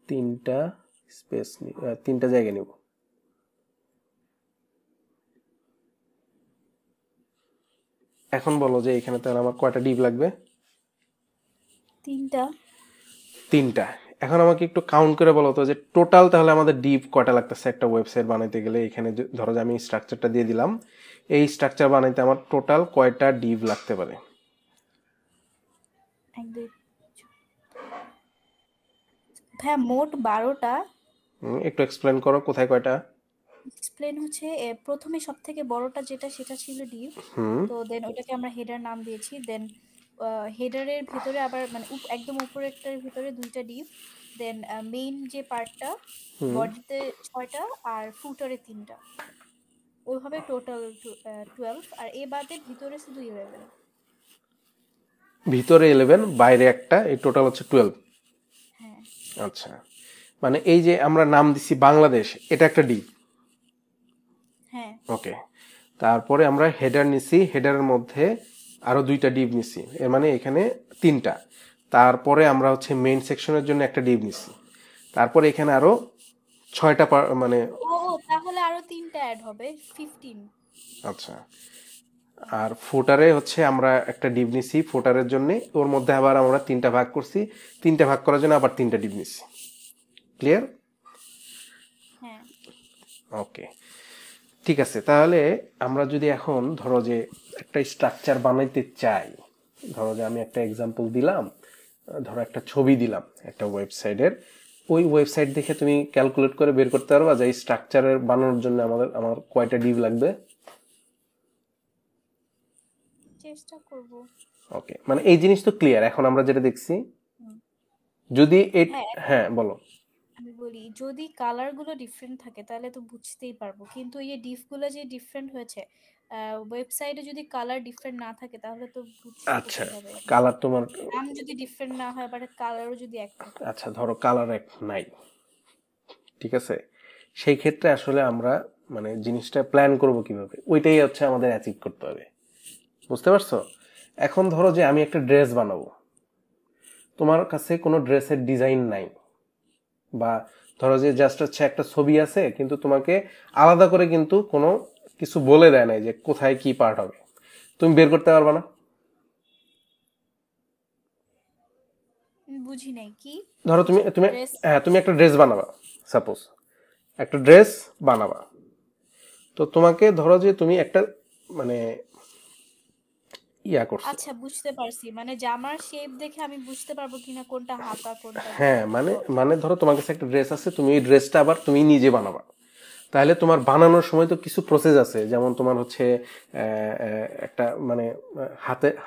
3টা স্পেস, 3টা জায়গা নিব। এখন বলো যে এখানে তাহলে আমার কয়টা ডিভ লাগবে? 3টা। এখন আমাকে একটু কাউন্ট করে বলো তো যে টোটাল তাহলে আমাদের ডিভ কয়টা লাগতেছে একটা ওয়েবসাইট বানাইতে গেলে। এখানে ধরো যে আমি স্ট্রাকচারটা দিয়ে দিলাম, এই স্ট্রাকচার বানাইতে আমার টোটাল কয়টা ডিভ লাগতে পারে? হ্যাঁ, মোট 12টা। একটু এক্সপ্লেন করো কোথায় কয়টা। এক্সপ্লেন হচ্ছে প্রথমে সব থেকে বড়টা যেটা, সেটা ছিল ডিভ। তো দেন ওটাকে আমরা হেডার নাম দিয়েছি। দেন হেডারের ভিতরে আবার মানে একদম উপরেরটার ভিতরে 2টা ডিভ। দেন মেইন যে পার্টটা, বডিতে 6টা আর ফুটারে 3টা। ওইভাবে টোটাল 12, আর এ বাদে ভিতরে শুধু 11। ভিতরে 11, বাইরে একটা, এই টোটাল হচ্ছে 12। হ্যাঁ আচ্ছা, মানে এই যে আমরা নাম দিছি বাংলাদেশ, এটা একটা ডিভ। হ্যাঁ ওকে, তারপরে আমরা হেডার নিছি, হেডারের মধ্যে আরো 2টা ডিভ নিছি, এর মানে এখানে 3টা। তারপরে আমরা হচ্ছে মেইন সেকশনের জন্য একটা ডিভ নিছি, তারপরে এখানে আরো 6টা মানে ও তাহলে আরো 3টা অ্যাড হবে, 15। আচ্ছা, আর ফুটারে হচ্ছে আমরা একটা ডিভ নিছি ফুটারের জন্য, ওর মধ্যে আবার আমরা 3টা ভাগ করছি, 3টা ভাগ করার জন্য আবার 3টা ডিভ নিছি। ক্লিয়ার? হ্যাঁ ওকে, ঠিক আছে। তাহলে আমরা যদি এখন ধরো যে একটা স্ট্রাকচার বানাইতে চাই, ধরো যে আমি একটা এক্সাম্পল দিলাম, ধরো একটা ছবি দিলাম একটা ওয়েবসাইটের, ওই ওয়েবসাইট দেখে তুমি ক্যালকুলেট করে বের করতে পারবা যে এই স্ট্রাকচারের বানানোর জন্য আমার কয়টা ডিভ লাগবে। চেষ্টা করব। ওকে, মানে এই জিনিস তো ক্লিয়ার। এখন আমরা যেটা দেখছি, যদি হ্যাঁ হ্যাঁ বলো। আমি বলি, যদি কালার গুলো ডিফারেন্ট থাকে তাহলে তো বুঝতেই পারবো, কিন্তু এই ডিফ গুলো যে ডিফারেন্ট হয়েছে, ওয়েবসাইটে যদি কালার ডিফারেন্ট না থাকে তাহলে তো বুঝবো আচ্ছা, কিভাবে? কালার তোমার, নাম যদি ডিফারেন্ট না হয়, বাট কালারও যদি এক থাকে। আচ্ছা ধরো কালার এক নাই, ঠিক আছে, সেই ক্ষেত্রে আসলে আমরা মানে জিনিসটা প্ল্যান করব কিভাবে, ওইটাই হচ্ছে আমাদের অ্যাচিভ করতে হবে। বুঝতে পারছো? এখন ধরো যে আমি একটা ড্রেস বানাবো, তোমার কাছে কোনো ড্রেসের ডিজাইন নাই, বা ধরো যে জাস্ট হচ্ছে একটা ছবি আছে, কিন্তু তোমাকে আলাদা করে কিন্তু কোনো কিছু বলে দেয় নাই যে কোথায় কি পার্ট হবে, তুমি বের করতে পারবে না। বুঝি নাই কি। ধরো তুমি তুমি ড্রেস। হ্যাঁ, তুমি একটা ড্রেস বানাবা, সাপোজ একটা ড্রেস বানাবা, তো তোমাকে ধরো যে তুমি একটা মানে ইয়া করছো। আচ্ছা বুঝতে পারছি, মানে জামার শেপ দেখে আমি বুঝতে পারবো কিনা কোনটা হাতা কোনটা হ্যাঁ, বুকে। মানে ধরো তোমার কাছে একটা ড্রেস আছে, তুমি এই ড্রেসটা আবার তুমি নিজে বানাবা, তাহলে তোমার বানানোর সময় তো কিছু প্রসেস আছে, যেমন তোমার হচ্ছে একটা মানে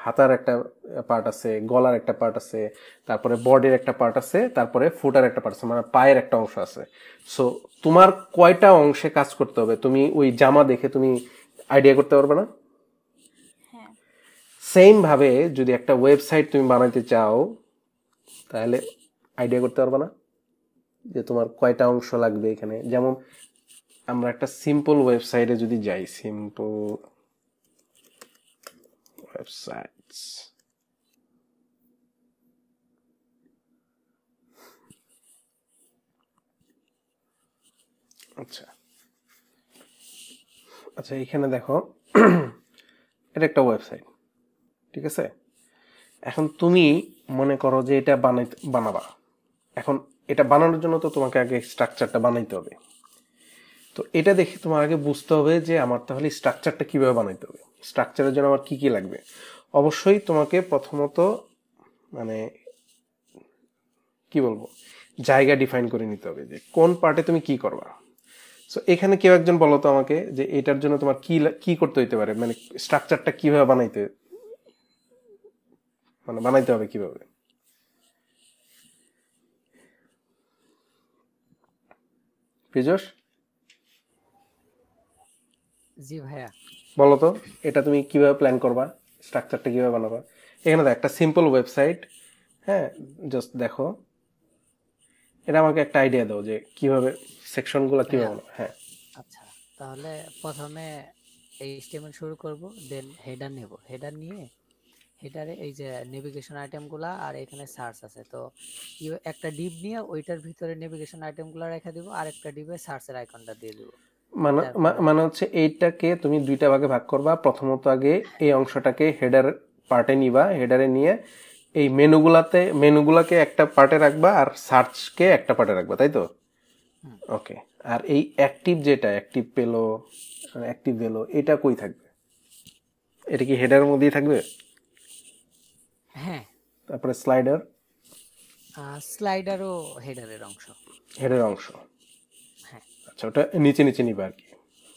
হাতার একটা পার্ট আছে, গলার একটা পার্ট আছে, তারপরে বডির একটা পার্ট আছে, তারপরে ফুটার একটা পার্ট আছে, মানে পায়ের একটা অংশ আছে। সো তোমার কয়টা অংশে কাজ করতে হবে তুমি ওই জামা দেখে তুমি আইডিয়া করতে পারবে না। হ্যাঁ সেম ভাবে যদি একটা ওয়েবসাইট তুমি বানাইতে চাও, তাহলে আইডিয়া করতে পারবে না যে তোমার কয়টা অংশ লাগবে এখানে। যেমন আমরা একটা সিম্পল ওয়েবসাইটে যদি যাই, সিম্পল ওয়েবসাইটস, আচ্ছা আচ্ছা এখানে দেখো এটা একটা ওয়েবসাইট, ঠিক আছে। এখন তুমি মনে করো যে এটা বানাবা, এখন এটা বানানোর জন্য তো তোমাকে আগে স্ট্রাকচারটা বানাইতে হবে। তো এটা দেখে তোমার আগে বুঝতে হবে যে আমার তাহলে স্ট্রাকচারটা কিভাবে বানাইতে হবে, স্ট্রাকচারের জন্য আমার কি কি লাগবে। অবশ্যই তোমাকে প্রথমত মানে কি বলবো, জায়গা ডিফাইন করে নিতে হবে যে কোন পার্টে তুমি কি করবা। সো এখানে কেউ একজন বলো তো আমাকে যে এটার জন্য তোমার কি কি করতে হইতে পারে, মানে স্ট্রাকচারটা কিভাবে বানাইতে হবে কিভাবে। ফিজোস জি ভাইয়া, বলো তো এটা তুমি কিভাবে প্ল্যান করবা, স্ট্রাকচারটা কিভাবে বানাবা। এখানে দেখো একটা সিম্পল ওয়েবসাইট, হ্যাঁ জাস্ট দেখো, এটা আমাকে একটা আইডিয়া দাও যে কিভাবে সেকশনগুলো কিভাবে বানাবো। হ্যাঁ আচ্ছা তাহলে প্রথমে HTML শুরু করব, দেন হেডার নেব, হেডার নিয়ে হেডারে এই যে নেভিগেশন আইটেমগুলা আর এখানে সার্চ আছে, তো একটা ডিভ নিয়ে ওইটার ভিতরে নেভিগেশন আইটেমগুলো রেখে দিব, আর একটা ডিভে সার্চের আইকনটা দিয়ে দিব। মানে হচ্ছে এইটাকে তুমি দুইটা ভাগে ভাগ করবা। প্রথমত আগে এই অংশটাকে হেডার পার্টে নিবা, হেডারে নিয়ে এই মেনুগুলাকে একটা পার্টে রাখবা, আর সার্চকে একটা পার্টে রাখবা, তাই তো? ওকে, আর এই অ্যাক্টিভ যেটা অ্যাক্টিভ ভেলো এটা কই থাকবে? এটা কি হেডারের মধ্যেই থাকবে? হ্যাঁ, তারপরে স্লাইডারও হেডারের অংশ। হেডার অংশ, হ্যাঁ আচ্ছা, ওটা নিচে নিচে নিবা আর কি।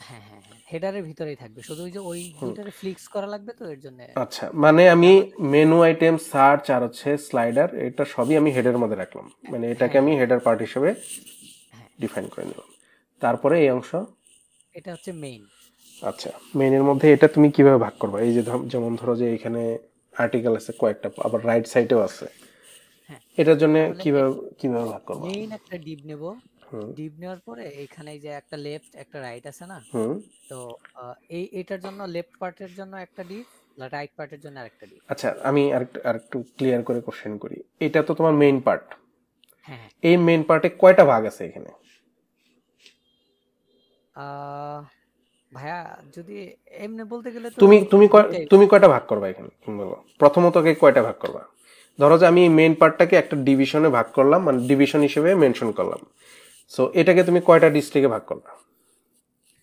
হ্যাঁ হ্যাঁ হ্যাঁ, হেডারের ভিতরেই থাকবে, শুধু ওই যে ওই দুইটারে ফ্লিক্স করা লাগবে, তো এর জন্য। আচ্ছা, মানে আমি মেনু আইটেম, সার্চ আর হচ্ছে স্লাইডার, এটা সবই আমি হেডের মধ্যে রাখলাম, মানে এটাকে আমি হেডার পার্ট হিসেবে ডিফাইন করে নিলাম। তারপরে এই অংশ, এটা হচ্ছে মেইন। আচ্ছা, মেইনের মধ্যে এটা তুমি কিভাবে ভাগ করবা? এই যে যেমন ধরো যে এখানে আর্টিকেল আছে কয়েকটা, আবার রাইট সাইডেও আছে, হ্যাঁ, এটার জন্য তাহলে কিভাবে কিভাবে ভাগ করবা? মেইন একটা ডিপ নেব, হুম ডিপ নেওয়ার পরে এখানে এই যে একটা লেফট একটা রাইট আছে না, হুম তো এটার জন্য লেফট পার্টের জন্য একটা ডিপ, রাইট পার্টের জন্য আরেকটা ডিপ। আচ্ছা, আমি আরেকটু ক্লিয়ার করে কোশ্চেন করি। এটা তো তোমার মেইন পার্ট, হ্যাঁ হ্যাঁ। এই মেইন পার্টে কয়টা ভাগ আছে এখানে? ভাইয়া যদি এমনি বলতে গেলে তো তুমি তুমি দুইটাই। তুমি কয়টা ভাগ করবা এখানে তুমি বলো? প্রথমত কয়টা ভাগ করবা? ধরো যে আমি মেইন পার্টটাকে একটা ডিভিশনে ভাগ করলাম, মানে ডিভিশন হিসেবে মেনশন করলাম। সো এটাকে তুমি কয়টা ডিস্ট্রিক্টে ভাগ করবা?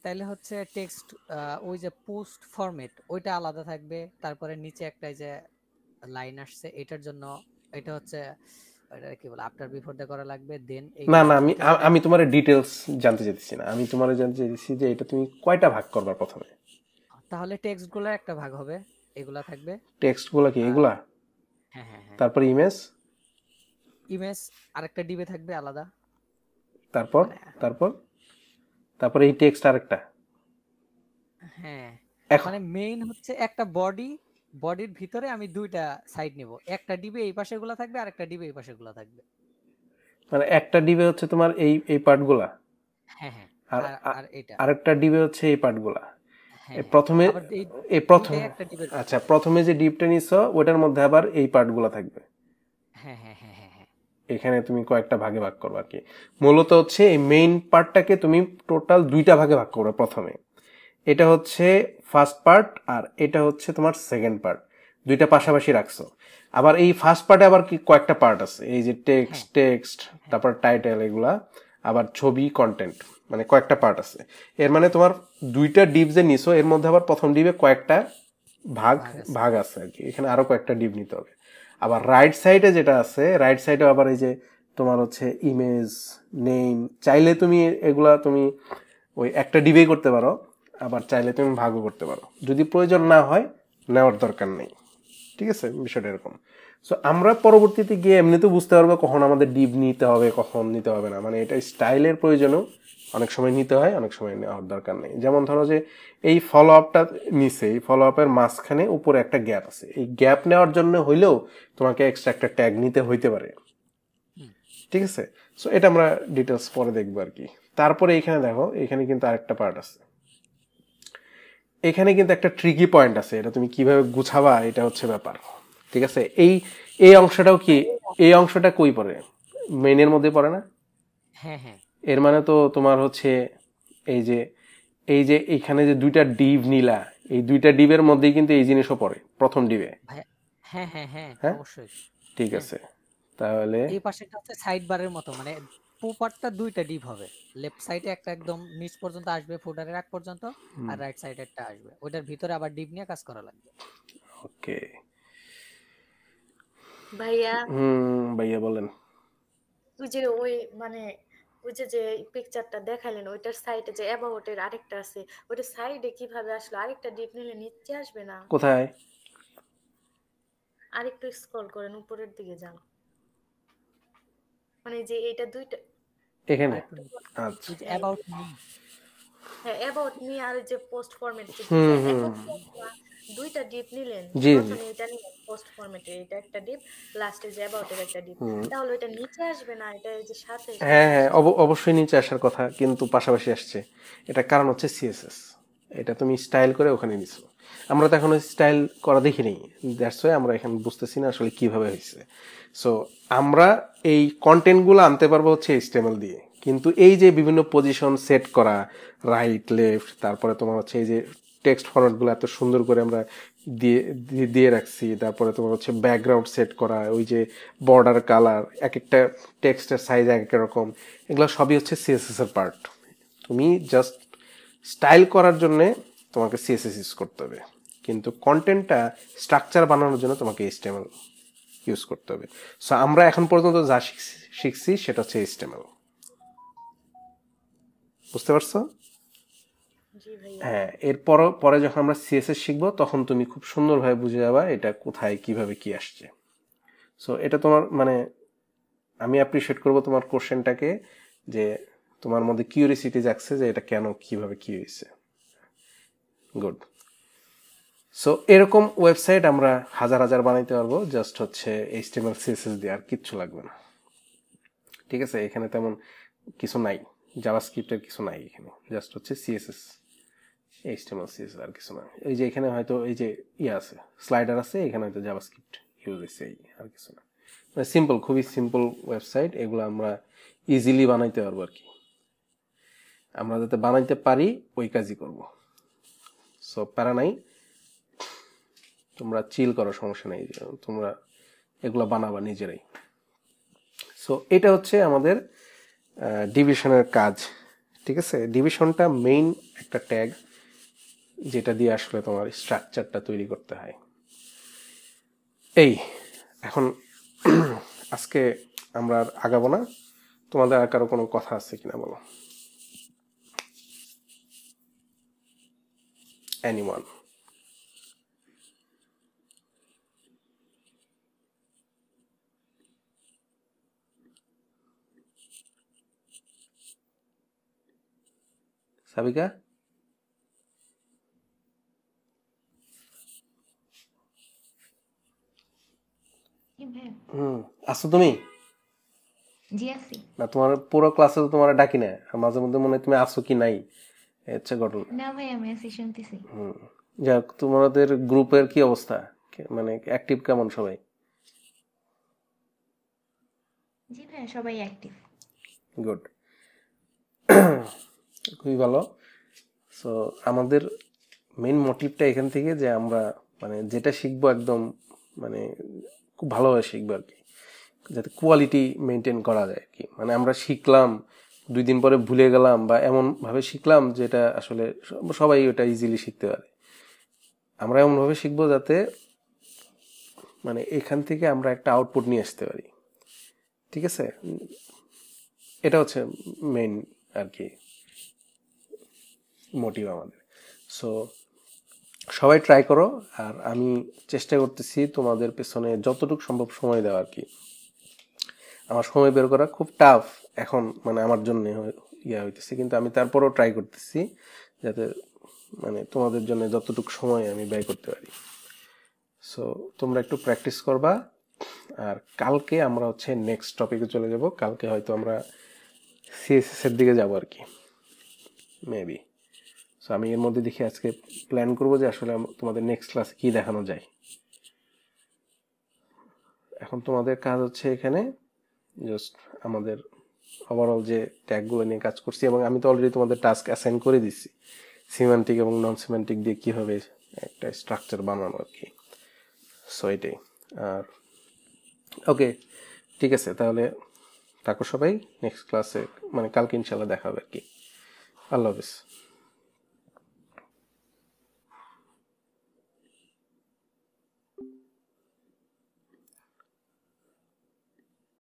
তাইলে হচ্ছে টেক্সট, ওই যে পোস্ট ফরম্যাট ওইটা আলাদা থাকবে, তারপরে নিচে একটা যে লাইন আসছে এটার জন্য এটা হচ্ছে এটা কি বলে আফটার বিফোর দা করা লাগবে, দেন এই না না, আমি তোমার ডিটেলস জানতে চাইছি না, আমি তোমার জানতে চাইছি যে এটা তুমি কয়টা ভাগ করবা প্রথমে। তাহলে টেক্সট গুলোর একটা ভাগ হবে, এগুলা থাকবে। টেক্সট গুলা কি এগুলা? হ্যাঁ হ্যাঁ হ্যাঁ। তারপর ইমেজ, ইমেজ আরেকটা ডিবে থাকবে আলাদা। তারপর তারপর তারপর এই টেক্সট আরেকটা। হ্যাঁ, এখন মানে মেইন হচ্ছে একটা বডির ভিতরে আমি দুইটা সাইড নিব, একটা ডিবে এই পাশে গুলা থাকবে, আরেকটা ডিবে এই পাশে গুলা থাকবে। মানে একটা ডিবে হচ্ছে তোমার এই এই পার্টগুলা, হ্যাঁ হ্যাঁ, আর আর এটা আরেকটা ডিবে হচ্ছে এই পার্টগুলা। হ্যাঁ প্রথমে আবার এই প্রথম দুইটাই একটা ডিবের। আচ্ছা, প্রথমে যে ডিপটা নিছো ওটার মধ্যে আবার এই পার্টগুলা থাকবে। হ্যাঁ হ্যাঁ হ্যাঁ হ্যাঁ হ্যাঁ। এখানে তুমি কয়েকটা ভাগে ভাগ করবে আর কি। মূলত হচ্ছে এই মেইন পার্টটাকে তুমি টোটাল দুইটা ভাগে ভাগ করবে। প্রথমে এটা হচ্ছে ফার্স্ট পার্ট, আর এটা হচ্ছে তোমার সেকেন্ড পার্ট, দুইটা পাশাপাশি রাখছো। আবার এই ফার্স্ট পার্টে আবার কি কয়েকটা পার্ট আছে, এই যে টেক্সট তারপর টাইটেল এগুলা, আবার ছবি, কন্টেন্ট, মানে কয়েকটা পার্ট আছে। এর মানে তোমার দুইটা ডিপ যে নিছো এর মধ্যে আবার প্রথম ডিপে কয়েকটা ভাগ আছে আর কি, এখানে আরো কয়েকটা ডিপ নিতে হবে। আবার রাইট সাইডে যেটা আছে, রাইট সাইডে আবার এই যে তোমার হচ্ছে ইমেজ, নেম, চাইলে তুমি এগুলা তুমি ওই একটা ডিবেই করতে পারো, আবার চাইলে তুমি ভাগও করতে পারো, যদি প্রয়োজন না হয় নেওয়ার দরকার নেই। ঠিক আছে, বিষয়টা এরকম। সো আমরা পরবর্তীতে গিয়ে এমনিতে বুঝতে পারবো কখন আমাদের ডিপ নিতে হবে কখন নিতে হবে না, মানে এটা স্টাইলের প্রয়োজনেও অনেক সময় নিতে হয়, অনেক সময় নেওয়ার দরকার নেই। যেমন ধরো যে এই ফলো আপটা নিচে, এই ফলো আপের মাঝখানে উপরে একটা গ্যাপ আছে, এই গ্যাপ নেওয়ার জন্য হইলেও তোমাকে এক্সট্রা একটা ট্যাগ নিতে হইতে পারে। ঠিক আছে, সো এটা আমরা ডিটেলস পরে দেখবো আর কি। তারপরে এখানে দেখো, এখানে কিন্তু আরেকটা পার্ট আছে, এখানে কিন্তু একটা ট্রিকি পয়েন্ট আছে, এটা তুমি কিভাবে গুছাবা এটা হচ্ছে ব্যাপার। ঠিক আছে, এই এই অংশটাও কি, এই অংশটা কই পড়ে? মেইনের মধ্যে পড়ে না? হ্যাঁ হ্যাঁ। এর মানে তো তোমার হচ্ছে এই যে এইখানে যে দুইটা ডিভ নিলা, এই দুইটা ডিবের মধ্যেই কিন্তু এই জিনিসও পড়ে প্রথম ডিবে। হ্যাঁ হ্যাঁ হ্যাঁ হ্যাঁ অবশ্যই। ঠিক আছে, তাহলে এই পাশেটা হচ্ছে সাইড বারের মতো, মানে পোপারটা দুইটা ডিপ হবে, লেফট সাইডে একটা একদম নিচ পর্যন্ত আসবে ফুটারের আগ পর্যন্ত, আর রাইট সাইডে একটা আসবে, ওটার ভিতরে আবার ডিপ নিয়ে কাজ করা লাগবে। ওকে ভাইয়া ভাইয়া বলেন। ওই যে ওই মানে ওই যে পিকচারটা দেখালেন ওইটার সাইডে যে অ্যাবাউটের আরেকটা আছে, ওইটার সাইডে কিভাবে আসলো? আরেকটা ডিপ নিলে নিচে আসবে না? কোথায়? আরেকটু স্ক্রল করেন, উপরের দিকে যান, মানে যে এটা দুইটা এখানে। আচ্ছা, অ্যাবাউট মি, হ্যাঁ অ্যাবাউট মি আর যে পোস্ট ফরম্যাট, দুইটা ডিপ নিলেন, প্রথমে এটা নিলেন পোস্ট ফরম্যাটে, এটা একটা ডিপ, লাস্টে যে অ্যাবাউটের একটা ডিপ, তাহলে ওটা নিচে আসবে না? এটা এই যে সাথে হ্যাঁ হ্যাঁ অবশ্যই নিচে আসার কথা, কিন্তু পাশাপাশি আসছে। এটা কারণ হচ্ছে সিএসএস, এটা তুমি স্টাইল করে ওখানে নিছো, আমরা তো এখনো স্টাইল করা দেখিনি, দ্যাটস ওয়াই আমরা এখানে বুঝতেছি না আসলে কিভাবে হয়েছে। সো আমরা এই কন্টেন্টগুলো আনতে পারবো হচ্ছে এইচটিএমএল দিয়ে, কিন্তু এই যে বিভিন্ন পজিশন সেট করা, রাইট লেফট, তারপরে তোমার হচ্ছে এই যে টেক্সট ফরম্যাটগুলো এত সুন্দর করে আমরা দিয়ে রাখছি, তারপরে তোমার হচ্ছে ব্যাকগ্রাউন্ড সেট করা, ওই যে বর্ডার কালার, এক একটা টেক্সটের সাইজ এক এক রকম, এগুলো সবই হচ্ছে সিএসএস এর পার্ট। তুমি জাস্ট স্টাইল করার জন্য তোমাকে সিএসএস ইউজ করতে হবে, কিন্তু কন্টেন্টটা স্ট্রাকচার বানানোর জন্য তোমাকে এইচটিএমএল ইউজ করতে হবে। সো আমরা এখন পর্যন্ত যা শিখছি সেটা হচ্ছে এইচটিএমএল। বুঝতে পারছো? হ্যাঁ, পরে যখন আমরা সিএসএস শিখবো তখন তুমি খুব সুন্দরভাবে বুঝে যাবা এটা কোথায় কিভাবে কি আসছে। সো এটা তোমার মানে আমি অ্যাপ্রিশিয়েট করবো তোমার কোশ্চেনটাকে, যে তোমার মধ্যে কিউরিসিটি জাগছে যে এটা কেন কিভাবে কি হয়েছে। গুড। সো এরকম ওয়েবসাইট আমরা হাজার হাজার বানাইতে পারবো, জাস্ট হচ্ছে HTML CSS দিয়ে, আর কিচ্ছু লাগবে না। ঠিক আছে, এখানে তেমন কিছু নাই, জাভাস্ক্রিপ্টের কিছু নাই এখানে, জাস্ট হচ্ছে CSS, HTML CSS, আর কিছু না। এই যে এখানে হয়তো এই যে আছে স্লাইডার আছে, এখানে হয়তো জাভাস্ক্রিপ্ট ইউজ হয়েছে, আর কিছু না। মানে সিম্পল, খুবই সিম্পল ওয়েবসাইট, এগুলো আমরা ইজিলি বানাইতে পারবো আর কি। আমরা যাতে বানাইতে পারি ওই কাজই করব। সো প্যারা নাই, তোমরা চিল করো, সমস্যা নেই, তোমরা এগুলো বানাবা নিজেরাই। সো এটা হচ্ছে আমাদের ডিভিশনের কাজ। ঠিক আছে, ডিভিশনটা মেইন একটা ট্যাগ, যেটা দিয়ে আসলে তোমার স্ট্রাকচারটা তৈরি করতে হয়। এই এখন আজকে আমরা আর আগাবো না, তোমাদের আর কারো কোনো কথা আছে কিনা বলো? এনিওয়ান? সাবিকা? কি ভাইয়া? আসো তুমি? জি আছি। না, তোমার পুরো ক্লাসে তো তোমার ডাকি না, আর মাঝে মধ্যে মনে হয় তুমি আসো কি নাই, হচ্ছে ঘটনা। না ভাই আমি আছি, শুনতেছি। যাক, তোমাদের গ্রুপের কি অবস্থা, মানে অ্যাক্টিভ কেমন সবাই? জি ভাইয়া সবাই অ্যাক্টিভ। গুড, খুবই ভালো। সো আমাদের মেইন মোটিভটা এখান থেকে যে আমরা মানে যেটা শিখবো একদম মানে খুব ভালোভাবে শিখবো আর কি, যাতে কোয়ালিটি মেনটেন করা যায় আর কি। মানে আমরা শিখলাম 2 দিন পরে ভুলে গেলাম, বা এমন ভাবে শিখলাম যেটা আসলে সবাই ওটা ইজিলি শিখতে পারে। আমরা এমনভাবে শিখবো যাতে মানে এখান থেকে আমরা একটা আউটপুট নিয়ে আসতে পারি। ঠিক আছে, এটা হচ্ছে মেইন আর কি মোটিভ আমাদের। সো সবাই ট্রাই করো, আর আমি চেষ্টা করতেছি তোমাদের পেছনে যতটুকু সম্ভব সময় দেওয়া আর কি। আমার সময় বের করা খুব টাফ এখন, মানে আমার জন্য হইতেছে, কিন্তু আমি তারপরও ট্রাই করতেছি যাতে মানে তোমাদের জন্য যতটুকু সময় আমি ব্যয় করতে পারি। সো তোমরা একটু প্র্যাকটিস করবা, আর কালকে আমরা হচ্ছে নেক্সট টপিকে চলে যাব। কালকে হয়তো আমরা CSS এর দিকে যাব আর কি, মেবি। সো আমি এর মধ্যে দেখি আজকে প্ল্যান করবো যে আসলে তোমাদের নেক্সট ক্লাসে কি দেখানো যায়। এখন তোমাদের কাজ হচ্ছে এখানে জাস্ট আমাদের ওভারঅল যে ট্যাগগুলো নিয়ে কাজ করছি, এবং আমি তো অলরেডি তোমাদের টাস্ক অ্যাসাইন করে দিচ্ছি সিমেন্টিক এবং নন সিমেন্টিক দিয়ে কীভাবে একটা স্ট্রাকচার বানানো আর কি। সো এটাই। আর ওকে, ঠিক আছে, তাহলে থাকো সবাই, নেক্সট ক্লাসে মানে কালকে ইনশাল্লাহ দেখা হবে আর কি। আল্লাহ হাফিজ।